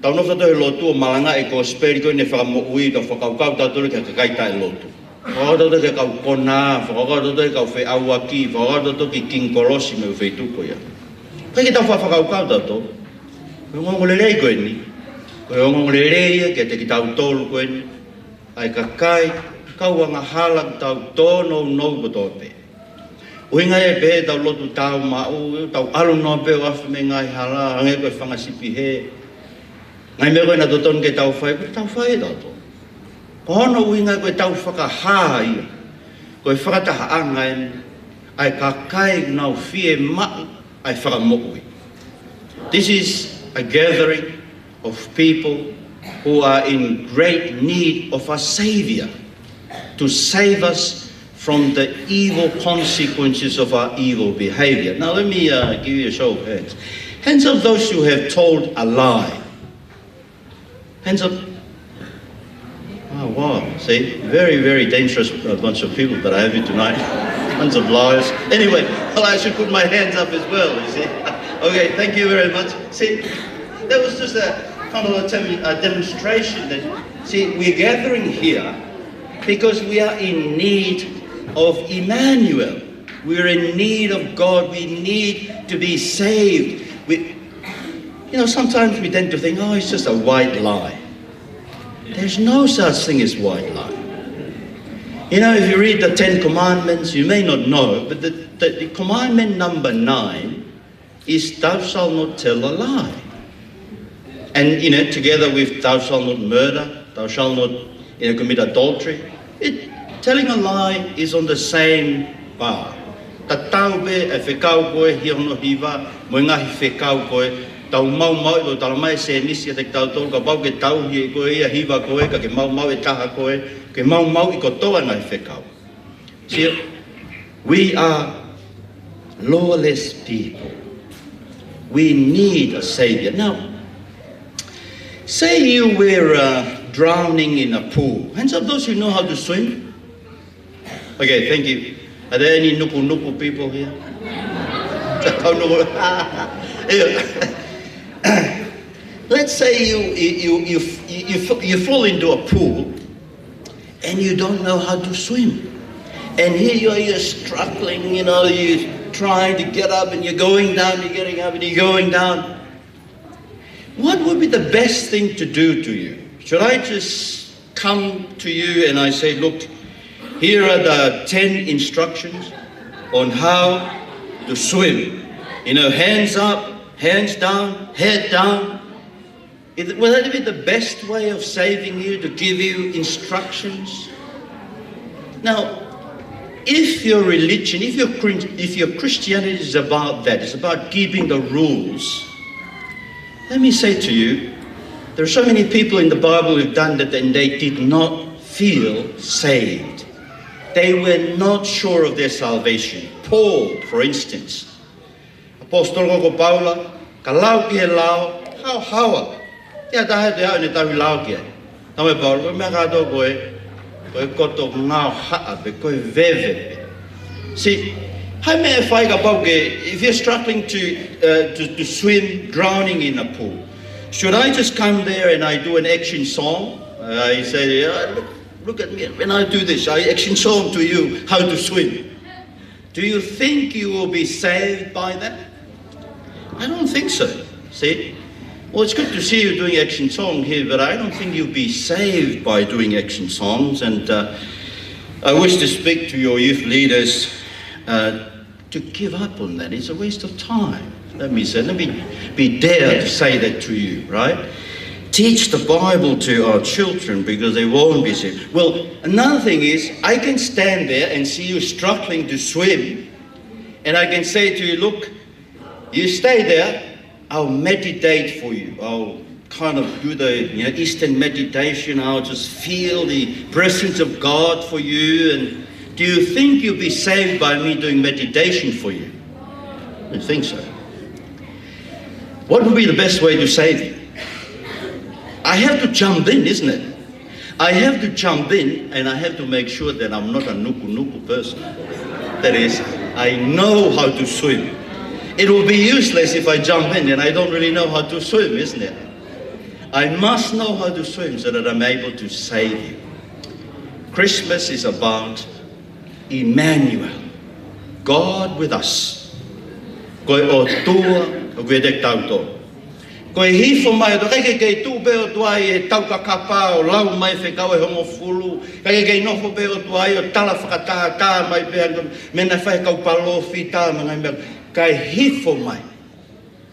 Tau nofa tau he lotu o malanga e ko speri koe ne whakamo'ui. Tau whakaukau tau tolu ke kaita e lotu. Whakatoto ke kau kona, whakatoto ke kau whi awaki, whakatoto ki king kolosi me whi tuko ia. Kai ki tau whakaukau tau tō. Koe ngongolelei koe ni. Koe ngongolelei ke te ki tau tōlu koe ni. Ai ka kai, kau anga halak tau tōno nou potope. Uinga e pe tau lotu tau mau, tau alu no pe wafi me ngai hala, ange koe whangasipi he. Ngai me koe na toton ke tau whai, koe tau whai tau tō. Hono uinga koe tau whakahaa ia. Koe whakataha angai, ai ka kai nau fie ma'u, ai whakamokui. This is a gathering of people who are in great need of a Savior to save us from the evil consequences of our evil behavior. Now let me give you a show of hands. Hands up those who have told a lie. Hands up. Oh, wow. See, very, very dangerous bunch of people that I have here tonight. Bunch of liars. Anyway, well, I should put my hands up as well, you see. Okay, thank you very much. See, that was just a kind of a demonstration that, see, we're gathering here because we are in need of Emmanuel. We're in need of God. We need to be saved. Sometimes we tend to think, oh, it's just a white lie. There's no such thing as white lie. If you read the 10 Commandments, you may not know, but the commandment number 9 is thou shalt not tell a lie. And, together with thou shalt not murder, thou shalt not, commit adultery. Telling a lie is on the same bar. Ta tau be e whekau koe, hi ono hiwa, mo ngahi whekau koe, tau mau o tala mai se nisi te tau tolu ka pau ke tau hi ko ia hiva ko e ka ke mau e taha ko e ke mau I ko toa ngai whekau. See, we are lawless people. We need a savior. Now, say you were drowning in a pool. Hands up those who know how to swim. Okay, thank you. Are there any nuku people here? Let's say you fall into a pool and you don't know how to swim. And here you're struggling, you're trying to get up and you're going down, you're getting up and you're going down. What would be the best thing to do to you? Should I just come to you and I say, look, here are the 10 instructions on how to swim. Hands up, hands down, head down. Will that be the best way of saving you, to give you instructions? Now, if your religion, if your Christianity is about that, it's about keeping the rules, let me say to you, there are so many people in the Bible who've done that and they did not feel saved. They were not sure of their salvation. Paul, for instance. Apostol ko Paula, ka lau ki he lau, hau hawa. Ia tahe te hau ni tahu lau ki he. Tame Paula, koe mea kato koe koto ngau haa pe, koe veve pe. See, hai mea whai ka pau ke, if you're struggling to swim, drowning in a pool, should I just come there and I do an action song? I say, look at me, when I do this, I action song to you how to swim. Do you think you will be saved by that? I don't think so. See? Well, it's good to see you doing action song here, but I don't think you'll be saved by doing action songs. And I wish to speak to your youth leaders to give up on that. It's a waste of time. Let me be dare to say that to you, right? Teach the Bible to our children because they won't be saved. Well, another thing is, I can stand there and see you struggling to swim, and I can say to you, look, you stay there, I'll meditate for you. I'll kind of do the Eastern meditation. I'll just feel the presence of God for you. And do you think you'll be saved by me doing meditation for you? I don't think so. What would be the best way to save you? I have to jump in, isn't it? I have to jump in and I have to make sure that I'm not a nuku person. That is, I know how to swim. It will be useless if I jump in and I don't really know how to swim, isn't it? I must know how to swim so that I'm able to save you. Christmas is about Emmanuel, God with us. Koe o tua o koe dek tauto. Koe hifo mai o kei kei tū pe o tuai e tau kakapa o lau mai whekau e hongo fulu. Kei nofo pe o tuai o tala whakataha tā mai pe mena whekau palofi tā mga mea. Kai hifo mai.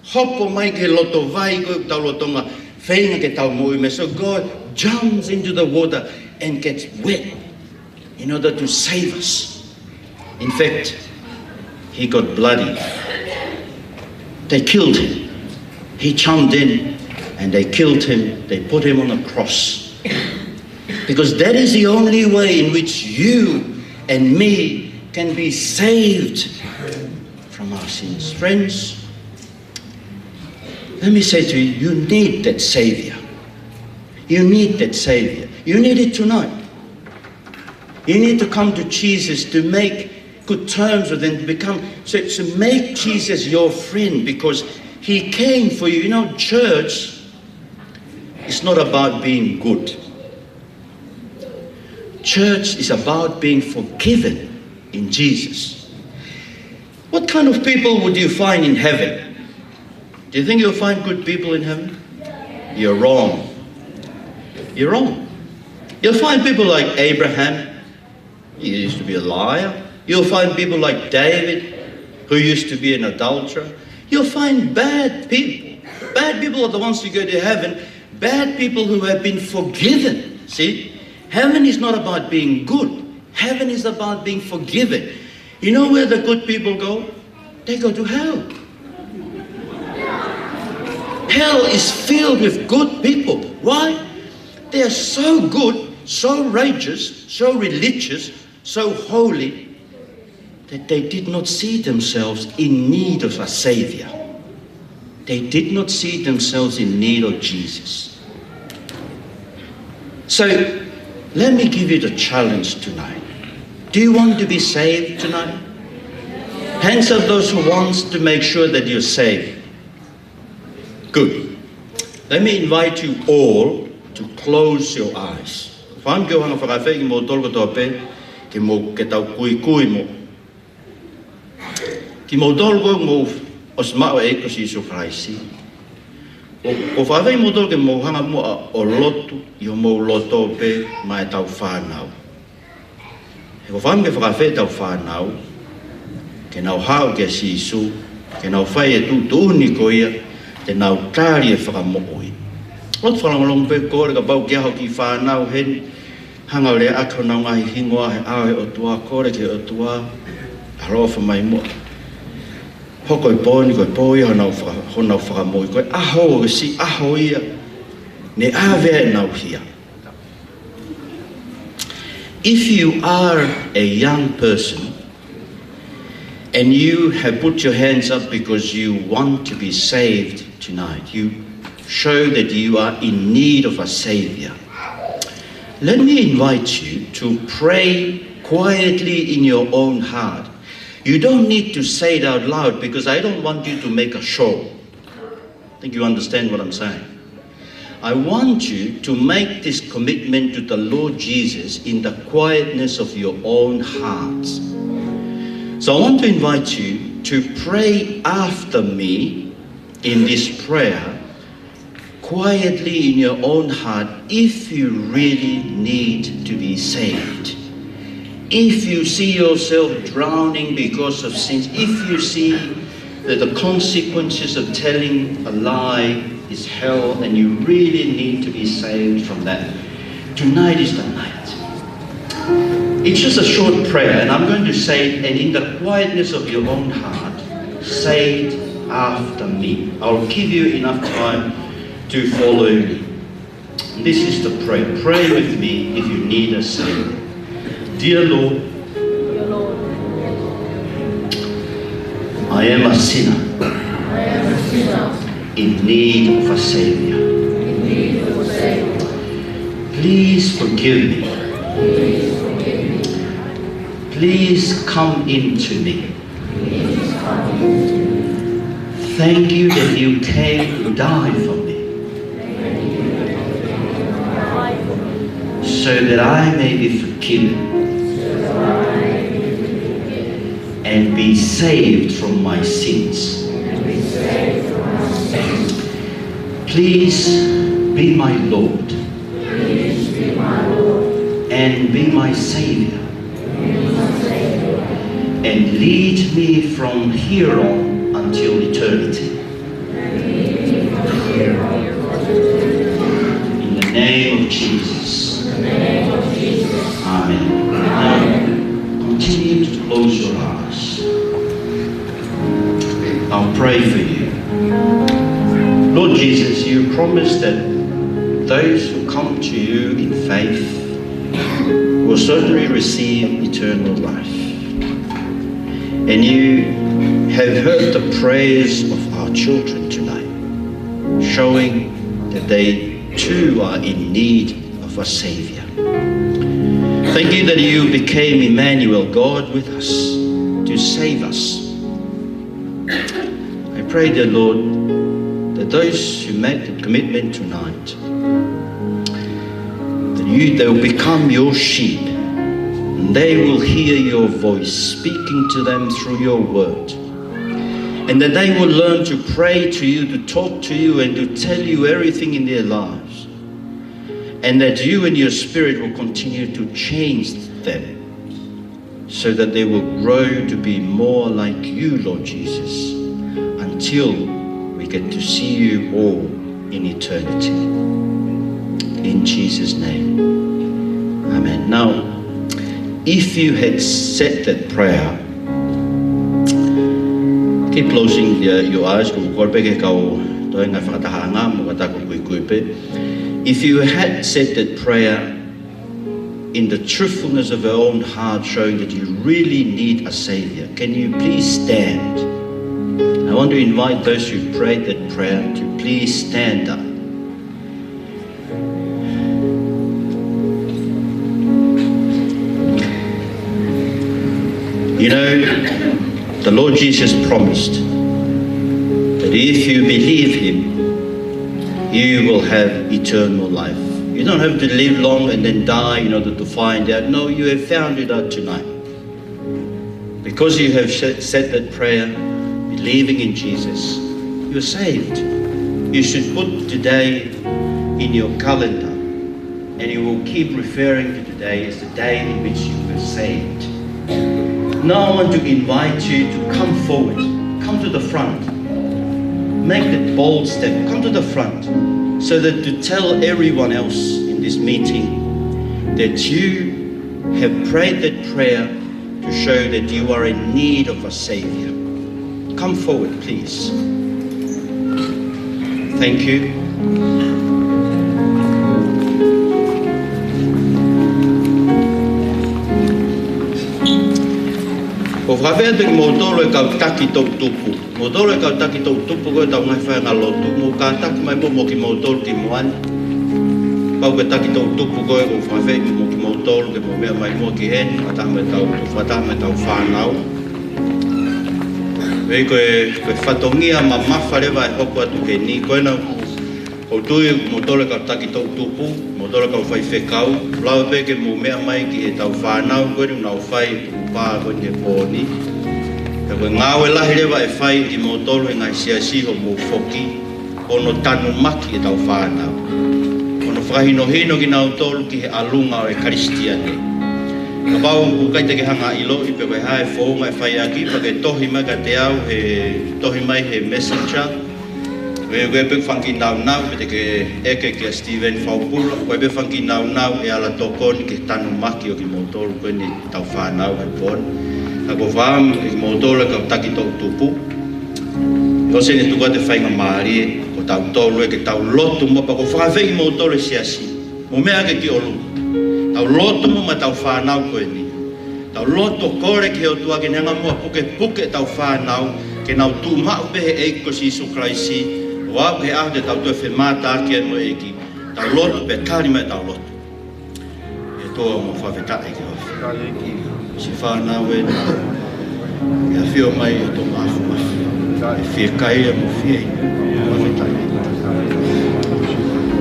Hopo mai ke loto vai koe tau lotonga. Whenga ke tau mui me. So God jumps into the water and gets wet in order to save us. In fact, he got bloody. They killed him. He jumped in and they killed him. They put him on a cross. Because that is the only way in which you and me can be saved from our sins. Friends, let me say to you, you need that Savior. You need that Savior. You need it tonight. You need to come to Jesus to make good terms with him, to make Jesus your friend because he came for you. You know, church is not about being good. Church is about being forgiven in Jesus. What kind of people would you find in heaven? Do you think you'll find good people in heaven? You're wrong. You're wrong. You'll find people like Abraham. He used to be a liar. You'll find people like David, who used to be an adulterer. You'll find bad people. Bad people are the ones who go to heaven. Bad people who have been forgiven. See? Heaven is not about being good. Heaven is about being forgiven. You know where the good people go? They go to hell. hell is filled with good people. Why? They are so good, so righteous, so religious, so holy, that they did not see themselves in need of a Savior. They did not see themselves in need of Jesus. So, let me give you the challenge tonight. Do you want to be saved tonight? Hands up those who want to make sure that you're saved. Good. Let me invite you all to close your eyes. Whaam kio hanga whakawhai ki mō tolko tō pē, ki mō ke tau kui mō. Ki mō tolko mō osmao e ko si Jesu Christi. O whawhai mō tolko mō hanga mō o lotu, i o mō loto pē mai tau whānau. E ko whaam ke whakawhai tau whānau, ke nau hao ke si Jesu, ke nau whai e tu ni ko ia, te nau tāri e whakamooi. Ot whalangalong pe kore ka bau kia hau ki whanau hen, hanga le ako nau ngahi hingoa he awe o tua, kore ke o tua, harofa mai mua. Hoko i pōni koe pōi honau whakamoi, koe aho o si aho ia, ne awea e nau hia. If you are a young person, and you have put your hands up because you want to be saved tonight, you show that you are in need of a Savior. Let me invite you to pray quietly in your own heart. You don't need to say it out loud because I don't want you to make a show. I think you understand what I'm saying. I want you to make this commitment to the Lord Jesus in the quietness of your own hearts. So I want to invite you to pray after me in this prayer, quietly in your own heart, if you really need to be saved. If you see yourself drowning because of sins, if you see that the consequences of telling a lie is hell and you really need to be saved from that, tonight is the night. It's just a short prayer, and I'm going to say it, and in the quietness of your own heart, say it after me. I'll give you enough time to follow me. This is the prayer. Pray with me if you need a Savior. Dear Lord, I am a sinner in need of a Savior. Please forgive me. Please come into me. Thank you that you came to die for me, so that I may be forgiven and be saved from my sins. Please be my Lord and be my Savior, and lead me from here on until eternity. In the name of Jesus. Amen. Now, continue to close your eyes. I'll pray for you. Lord Jesus, you promised that those who come to you in faith will certainly receive eternal life. And you have heard the prayers of our children tonight, showing that they too are in need of a Savior. Thank you that you became Emmanuel, God with us, to save us. I pray, dear Lord, that those who make the commitment tonight, that they will become your sheep, and they will hear your voice speaking to them through your word, and that they will learn to pray to you, to talk to you, and to tell you everything in their lives, and that you and your Spirit will continue to change them so that they will grow to be more like you, Lord Jesus, until we get to see you all in eternity. In Jesus' name, amen. Now, if you had said that prayer, keep closing your eyes. toenga whakatahanga mo katako kuikuipe. If you had said that prayer in the truthfulness of our own heart, showing that you really need a Savior, can you please stand? I want to invite those who prayed that prayer to please stand up. You know, the Lord Jesus promised that if you believe Him, you will have eternal life. You don't have to live long and then die in order to find out. No, you have found it out tonight. Because you have said that prayer, believing in Jesus, you're saved. You should put today in your calendar, and you will keep referring to today as the day in which you were saved. Now I want to invite you to come forward, come to the front. Make that bold step, come to the front, so that to tell everyone else in this meeting that you have prayed that prayer to show that you are in need of a Savior. Come forward, please. Thank you. Ko whawea te motoro e kau taki tau tupu. Motoro e kau taki tau tupu koe tau ngai whaenga lotu. Mo ka taki mai mo ki motoro ki moani. Pau ke taki tau tupu koe ko whawea mo ki motoro ke mo mea mai mo ki heni. Whatahme tau whanau. Wei koe whatongia ma mawha rewa e hoko atu ke ni. Koe na ko tui motoro e kau taki tau tupu. Motoro e kau whai whekau. Lau peke mo mea mai ki he tau whanau. Koe ni unau whai pā koe ni pōni. E koe ngāwe lahi rewa e whai i motoro e ngai siasiho mō whoki. Ono tanu maki e tau whānau. Ono whakahinohino ki nau tolu ki he alunga o e karistiane. Ka pau ukai te ke hanga ilo i pe koe hae whōnga e whai aki. Pa ke tohi mai ka te au he tohi mai he messenger. Koe pe whanki nau nau pe te ke eke ki a Stephen Faupula. Koe pe whanki nau nau e ala tokoni ke tanu maki o ki motoro koe ni tau whanau he pōni. Ako whaam e ki motoro e kau taki tau tupu. Ose ne tuka te whainga maari ko tau tolu e ke tau lotu mo pa ko whakawheki motoro e siasi. Mo mea ke ki olu. Tau lotu mo ma tau whanau koe ni. Tau lotu kore ke o tua ke nenga mua puke tau whanau ke nau tu mau pehe eiko si Isu Kraisi. Wau ke ahde tau tue whemata aki anu eiki. Tau lotu pe kari mai tau lotu. E toa mo Fakafeta'i ke ofi. Si whanau e na. E a whio mai e tō mafu mafu. E whie kai e mo whie. Fakafeta'i.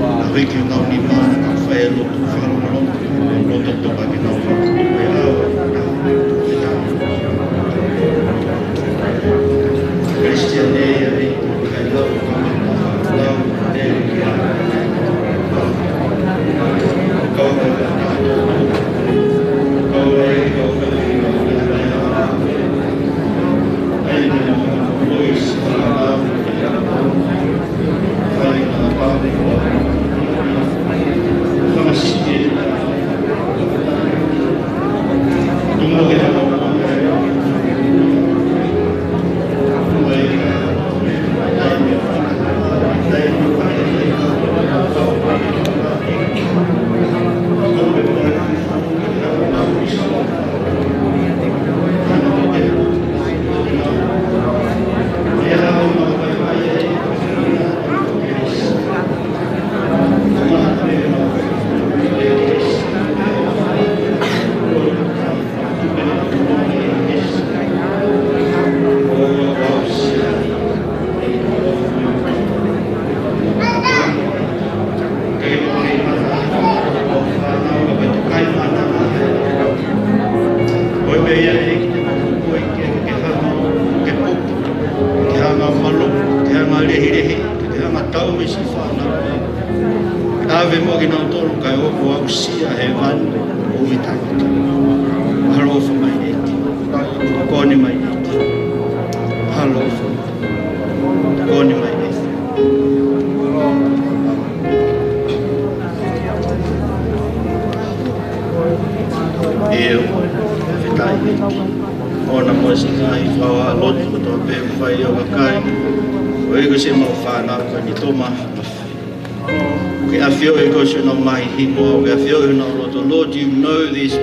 A riki ngau ni mana ka whae lotu whanau lotu. Lotu toka ki ngau lotu. E au. Christian e a riki. Kai lau. Lau. E ki a. Kau ave mo ki nau tolu kai o ko au sia he van o i tākita. Halofa mai eti. Koni mai eti. Halofa. Koni mai eti. Eo, Fakafeta'i eti. Ona mo si ngai whawa lotu ko tō pe whai o kakai. Koe ko se mau whanau ko ni toma. Okay, I feel because you're not my himo. I feel you're not Lord. You know these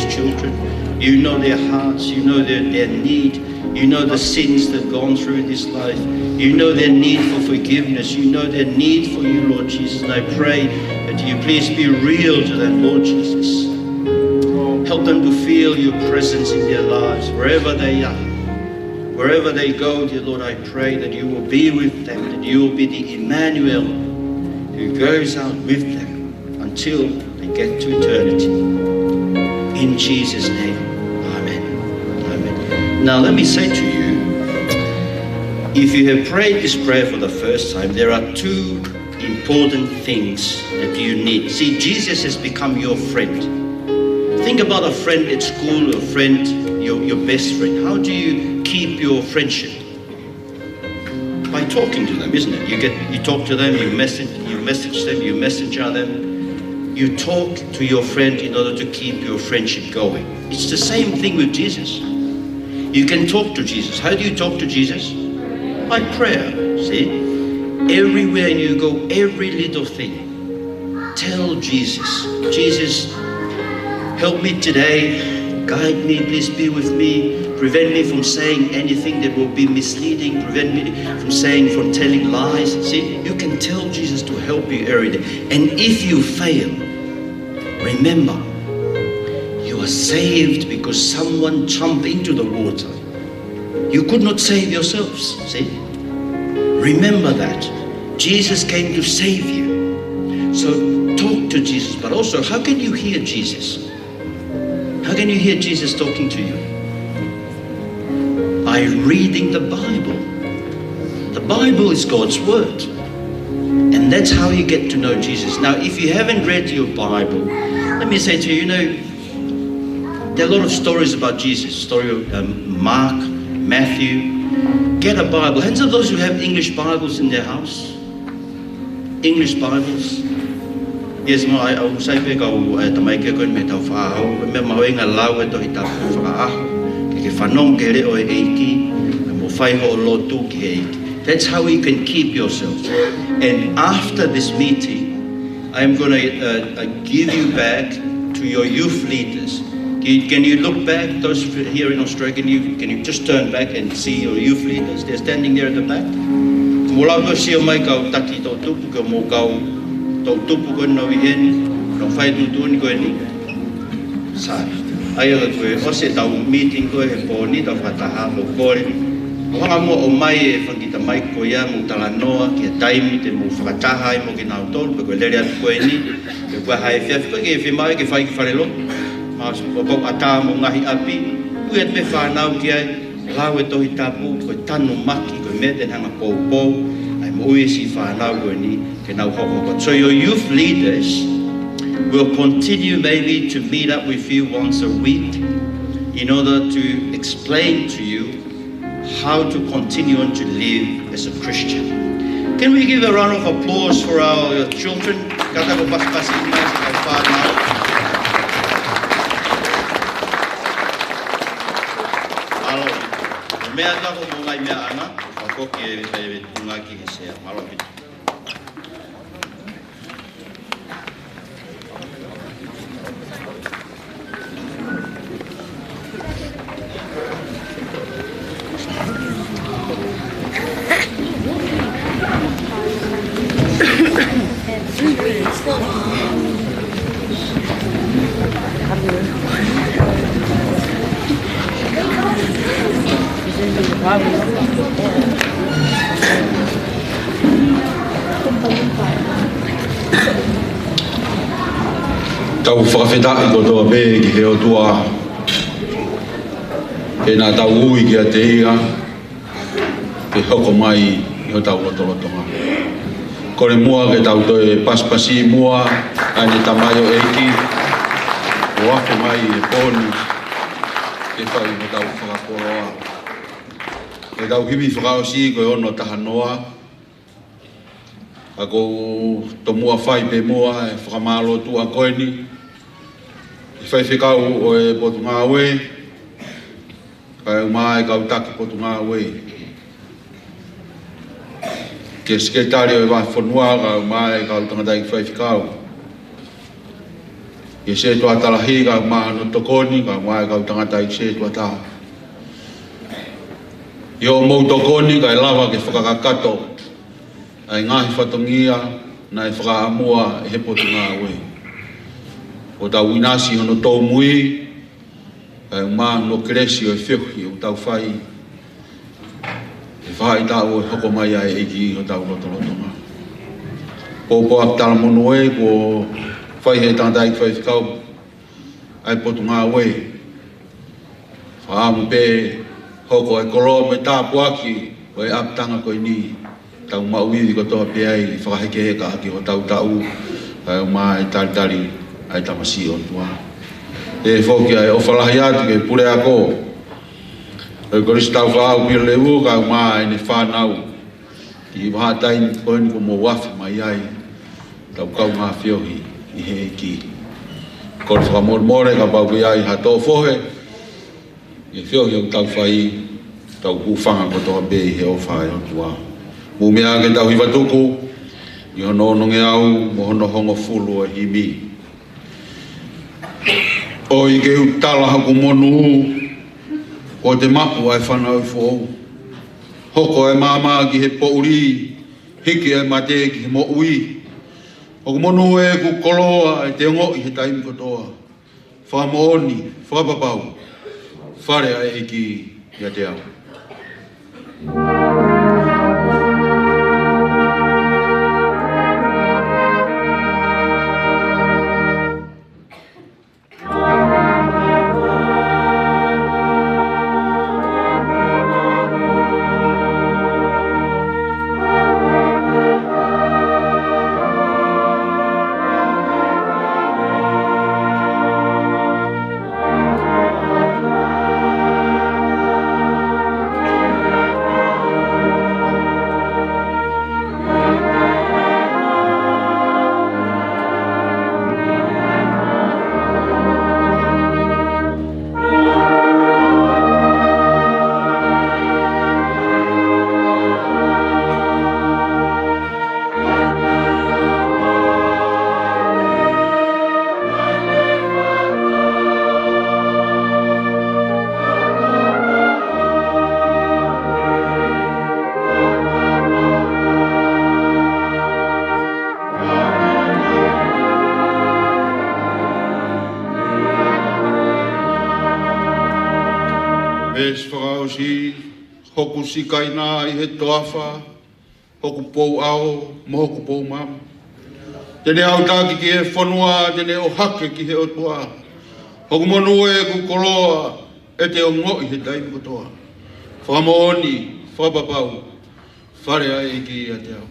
children. You know their hearts. You know their need. You know the sins they've gone through in this life. You know their need for forgiveness. You know their need for you, Lord Jesus. And I pray that you please be real to them, Lord Jesus. Help them to feel your presence in their lives, wherever they are. Wherever they go, dear Lord, I pray that you will be with them, that you will be the Emmanuel who goes out with them until they get to eternity. In Jesus' name, amen. Amen. Now let me say to you, if you have prayed this prayer for the first time, there are two important things that you need. See, Jesus has become your friend. Think about a friend at school, a friend, your best friend. How do you keep your friendship? By talking to them, isn't it? You talk to them, you message them, you messenger them. You talk to your friend in order to keep your friendship going. It's the same thing with Jesus. You can talk to Jesus. How do you talk to Jesus? By prayer, see? Everywhere you go, every little thing, tell Jesus, Jesus, help me today, guide me, please be with me, prevent me from saying anything that will be misleading, prevent me from telling lies. See, you can tell Jesus to help you every day. And if you fail, remember, you are saved because someone jumped into the water. You could not save yourselves, see? Remember that. Jesus came to save you. So talk to Jesus, but also, how can you hear Jesus? How can you hear Jesus talking to you? By reading the Bible. The Bible is God's word. And that's how you get to know Jesus. Now, if you haven't read your Bible, let me say to you, there are a lot of stories about Jesus. Story of Mark, Matthew. Get a Bible. Hands up those who have English Bibles in their house. English Bibles. Yes, I will say that I will make a good Taufa'ahau. Remember, I will allow it to hit Fakafeta'i. That's how you can keep yourself. And after this meeting, I'm going to give you back to your youth leaders. Can you look back, those here in Australia, can you just turn back and see your youth leaders? They're standing there at the back. Ayo koe ose tau meeting koe he poni tau whataha mo kore. Wanga mo o mai e whangita mai koe ia mo talanoa ki a taimi te mo whakataha i mo ki nau tolu pe koe lere atu koe ni. Ke koe hae whiawhi koe ke whimai ke whai ki wharelo. Maas pokok ata mo ngahi api. Ui at me whanau ki ai. Lau e tohi tapu koe tanu maki koe meten hanga pou pou. Ai mo ui si whanau koe ni ke nau hoko. So your youth leaders will continue maybe to meet up with you once a week in order to explain to you how to continue on to live as a Christian. Can we give a round of applause for our children? Tau Fakafeta'i ko toa be ki he o tua e nā tau ui ki a te iga ke hoko mai i o tau lotolotonga. Kore mua ke tau toe paspasi mua ane tamayo eiki o ako mai e poni ke whai mo tau whakaporoa. E tau hiwi whakaosi ko e ono tahanoa ako tomua whai pe mua e whakamalo tua koe ni. Whai whikau o e potu ngā ue, kai umā e kau taki potu ngā ue. ke sekretari o va fonua ga mai ka tanga dai fai fikau e se to atalahi ga ma no tokoni ga mai ka tanga dai se to ata yo mo tokoni ga lava ke whakakato ai ngahi whatongia na e whakaamua e he potunga we o tau inasi o no tau mui ai ma no kresi o e whiohi o tau whai e whai tau e hoko mai ai eiki o tau lotolotonga popo ak tala mono e ko whai he tantai whai whikau ai potunga we whaamu pe hoko e kolo me tāpu aki o e aptanga koe ni tau mauiwi ko toa pe ai whakaheke heka aki o tau tau ai o maa e tari ai tamasi o tua e whoki ai o whalahi atu ke pure ako e korisi Taufa'ahau Pilolevu ka o maa e ne whanau i wahatain koe ni ko mo wafi mai ai tau kau ngā whiohi i he ki kore whakamore ka pau ki ai ha tō whohe e whiohi o tau whai tau hufanga ko toa be he o whai o tua mu mea ke tau hiwatuku i hono nonge au mo hono hongo fulu o himi o i ke utala haku monu o te mapu ai whanau i whou hoko e mama ki he pouri hiki e mate ki he mo ui o monu e ku koloa e te ngoi he taimi kotoa whamooni, whapapau whare ai eki ia te au hoku sikaina i he toafa, hoku pou ao, mo hoku pou mam. Tene au taki ki he whanua, tene o hake ki he otua. Hoku monu e ku koloa, e te o ngoi he taimi kotoa. Whamaoni, whapapau, whare ai ki a te au.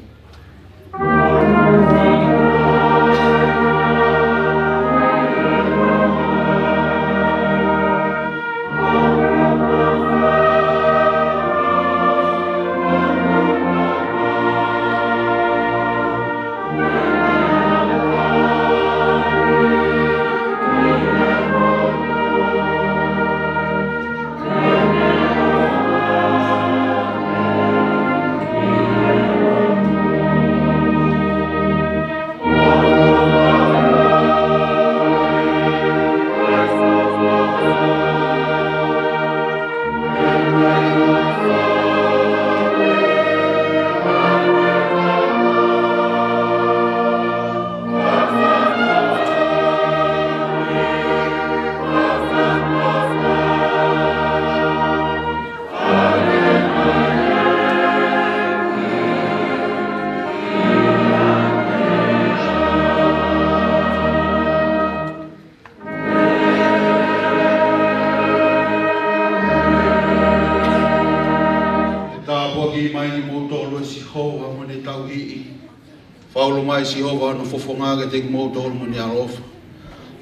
Paula mai si hova no fofonga ke te mo tol mo ni alofa.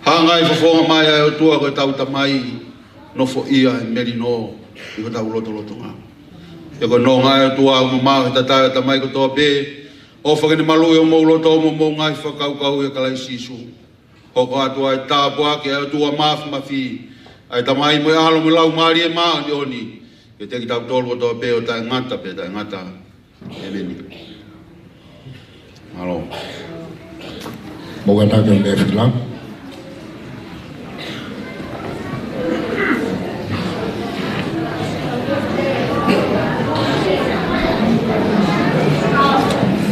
Hanga I fofonga mai ai o tua ko tau tamai no fo ia e merino I ko tau loto nga. E ko no ngai o tua mo ma ta ta tamai ko to be o fa ke malu o mo loto mo ngai fa kau kau e kala sisu. O ko atua e ta boa ke o tua maf mafi. Ai tamai mo alo mo lau mari e ma ni oni. Ke te ki tau tol ko to be o ta ngata pe ta ngata. E meni. Malo. Moga taga le filang.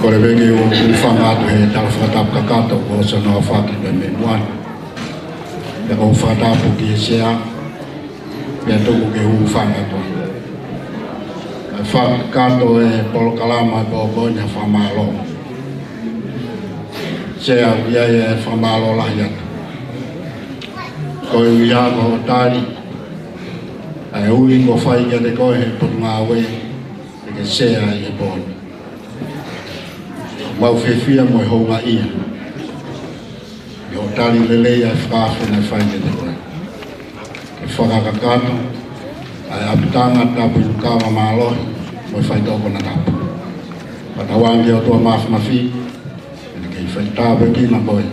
Kore vengi ufanga atu he talafata kakato ko sa na faki be menuan. Ya ko fata pu ki sea. Ya to ko ke ufanga to. Fa kato e polo kalama bo bonya famalo. Sea ya ya famalo lah ya. Ko ya ko tali. Ai ui ko fai ya de ko he pungawe. Ke sea ye bon. Mau fefia mo honga ia. Yo tali lele ya fafu na fai ya de ko. Ke fakakato. Ai apitanga tapu lukawa malo. Mo fai toko na tapu. Patawangi o tua mafi. Kei fai tapu ki na boi.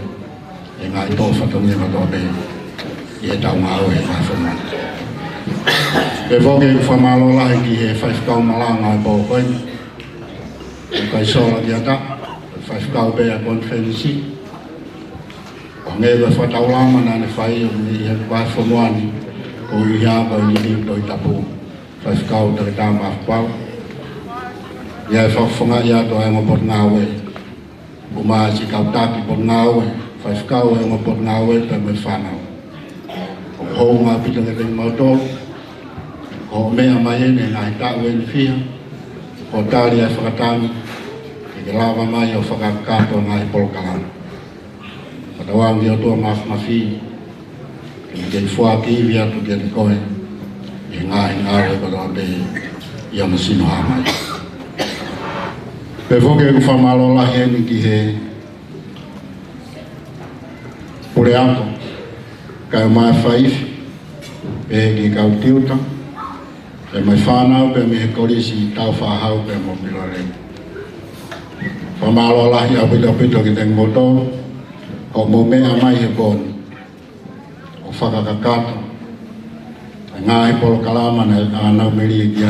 E ngai tō whatongi ma tō be. I e tau ngāo e whai whanau. E whoke u whamalo lahi ki he whai whakau malanga e bō koe. E kai sola ki ata. Whai whakau be a konferensi. O ngewe whatau lama na ne whai o ni e whai whanuani. Ko i hapa i ni to i tapu. Whai whakau tari tāma whakau. Ia e whawhanga ia to e ngopot ngāwe. Buma si kau taki pot ngāwe. Whai whakau e ngopot ngāwe te me whanau. O hou ngā pita ke ring mautoro. O mea mai ene ngā hitau e ni whia. O tāri e whakatani. Ke lava mai o whakakato ngā i polokalana. Patawangi o tua mafi. Ke fua ki iwi atu ke ni koe. I ngā e katoa te ia masino hamai. Pe whoke u whamalo lahi eni ki he pure ato. Kai o mai whaifi. Pe ki kau tiuta. Pe mai whanau pe me he korisi Taufa'ahau pe mo Pilolevu. Whamalo lahi au pito ki teng moto. Ko mo mea mai he boni. O whakakakato. Ngā he polo kalama na anau meri ki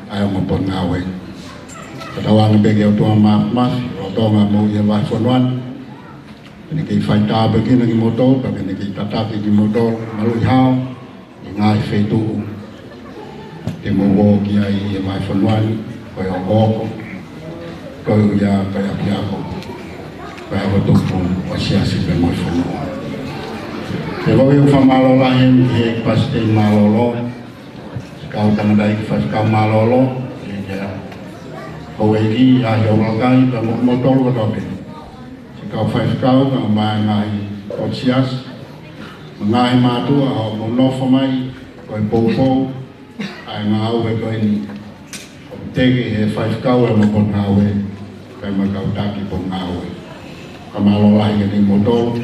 ai o mopon ngāwe. Katawang bege o tua mafi, o tonga mo ia vai whanuan. Pene kei whai tāpe kina ki moto, pene kei tatake ki moto, malui hao, i ngā he wheituu. Te mo wō ki ai ia vai whanuan, koe o kōko, koe o ia kai aki ako, koe o tupu o siasi pe moi whanua. Te wawe u whamalo lahen he pasitei malolo, kau tangadai ki whaiskau malolo, o egi a hi o lakai pa motoro tope. Si kau whaiskau ka mai ngai o sias, ngai mātua o monofo mai, koe poupou, ai ngā aue koe ni. O tege he whaiskau e mo pot ngā aue, kai mai kau taki pot ngā aue. Ka malo lahi ke ni motoro,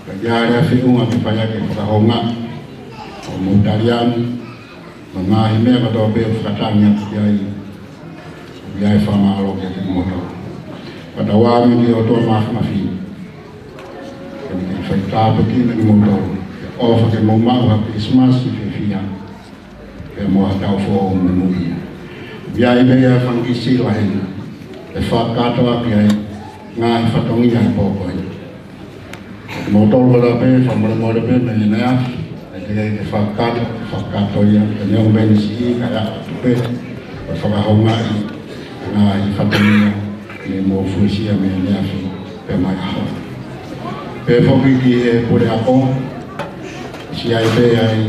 ka iare a whiunga ki whaiake whakahonga, o mutariani, ma ngā hi mea katoa pe o whakatani atu ki ai. Ia e whamalo ke te moto. Patawangi ki o toa mafi. Kani kei whai tāpe kina ki moto. Ofa ke maumau ha Christmas i whiwhia. Ke moa tau fōo me muia. Ia i mea e whangi sila hena. E whakatoa ki ai ngā i whatongia i pōko ai. Ke motoro wala pe, whamare mōre pe, me ina afi. E te kei te whakato ia. Ke neong beni si i, kai a tupe. E whakahonga i. Ngā i whatamia me mō fuisia me neafi pe mai aho. Pe whoki ki he pure ako, si ai pe ai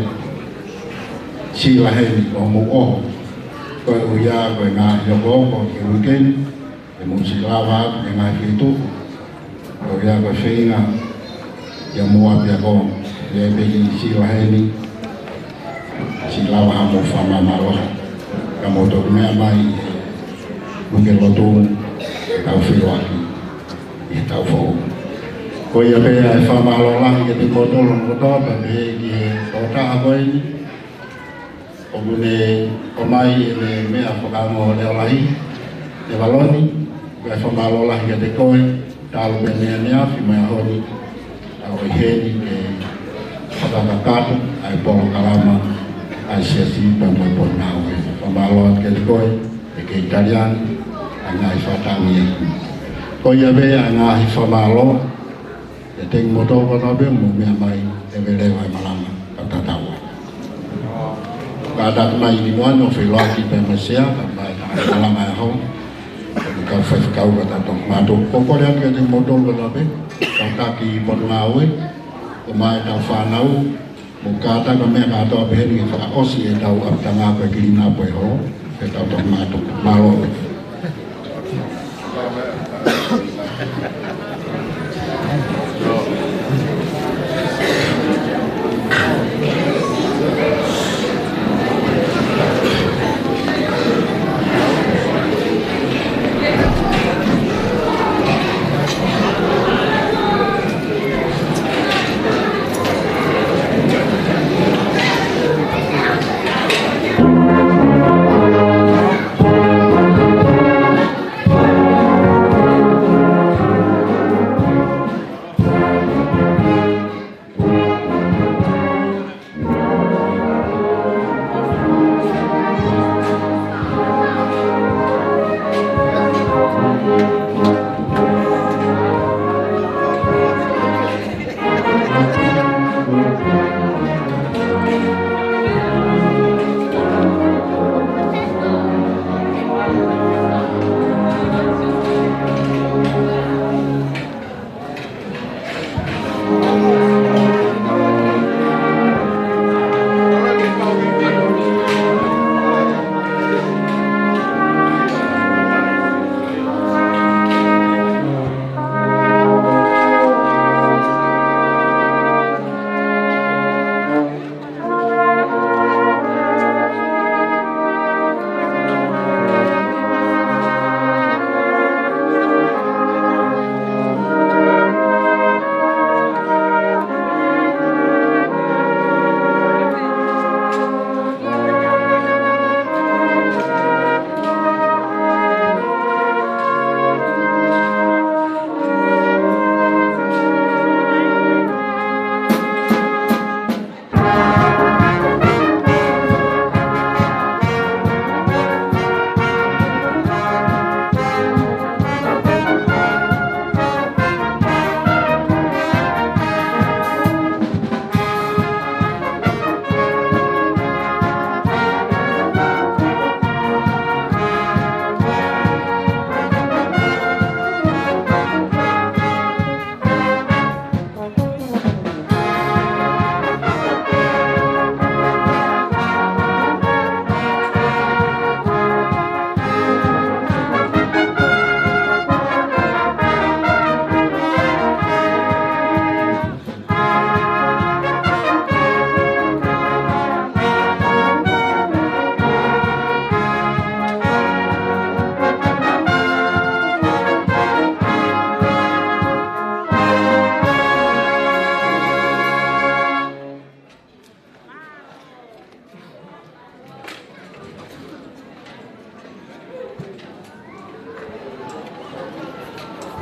sila hei o mō oho. Koe uia koe ngā i oko oko ki weekend, e mō si lawa e ngā i whitu. Koe uia koe whinga, ia mō api ako, e ai pe ki sila hei si lawa ha mō whamamaloha. Ka mō toku mea mai Mungkin Latu, tau whiwaki, i tau whau. Ko ia pēa e whamalo lahi ke te kotolo kotoa, pa me ki he tōtaha koe ni. O mune o mai e me mea whakango leo lahi, te waloni, ko e whamalo lahi ke te koe, tālu pe mea neafi, mea honi, au i heni ke whakakakato, ai polo kalama, ai siasi, pa moi pon naue. Whamalo at ke te koe, e ke italiani, ngā i whatangi aku. Ko ia vea ngā hi whamalo, e te moto kona be mo mea mai e vele wai malama ka tatawa. Ka atak mai ni moano whiloaki pe masea, ka mai ka malama e hau, ka whaifkau ka tato mato. Ko kore atu e te moto kona be, ka kaki i pono ngā ue, ko mai tau whanau, mo ka ataka mea ka atoa peheni e whaka osi e tau apta ngā koe ki rina po e ho, e tau tau mato, malo.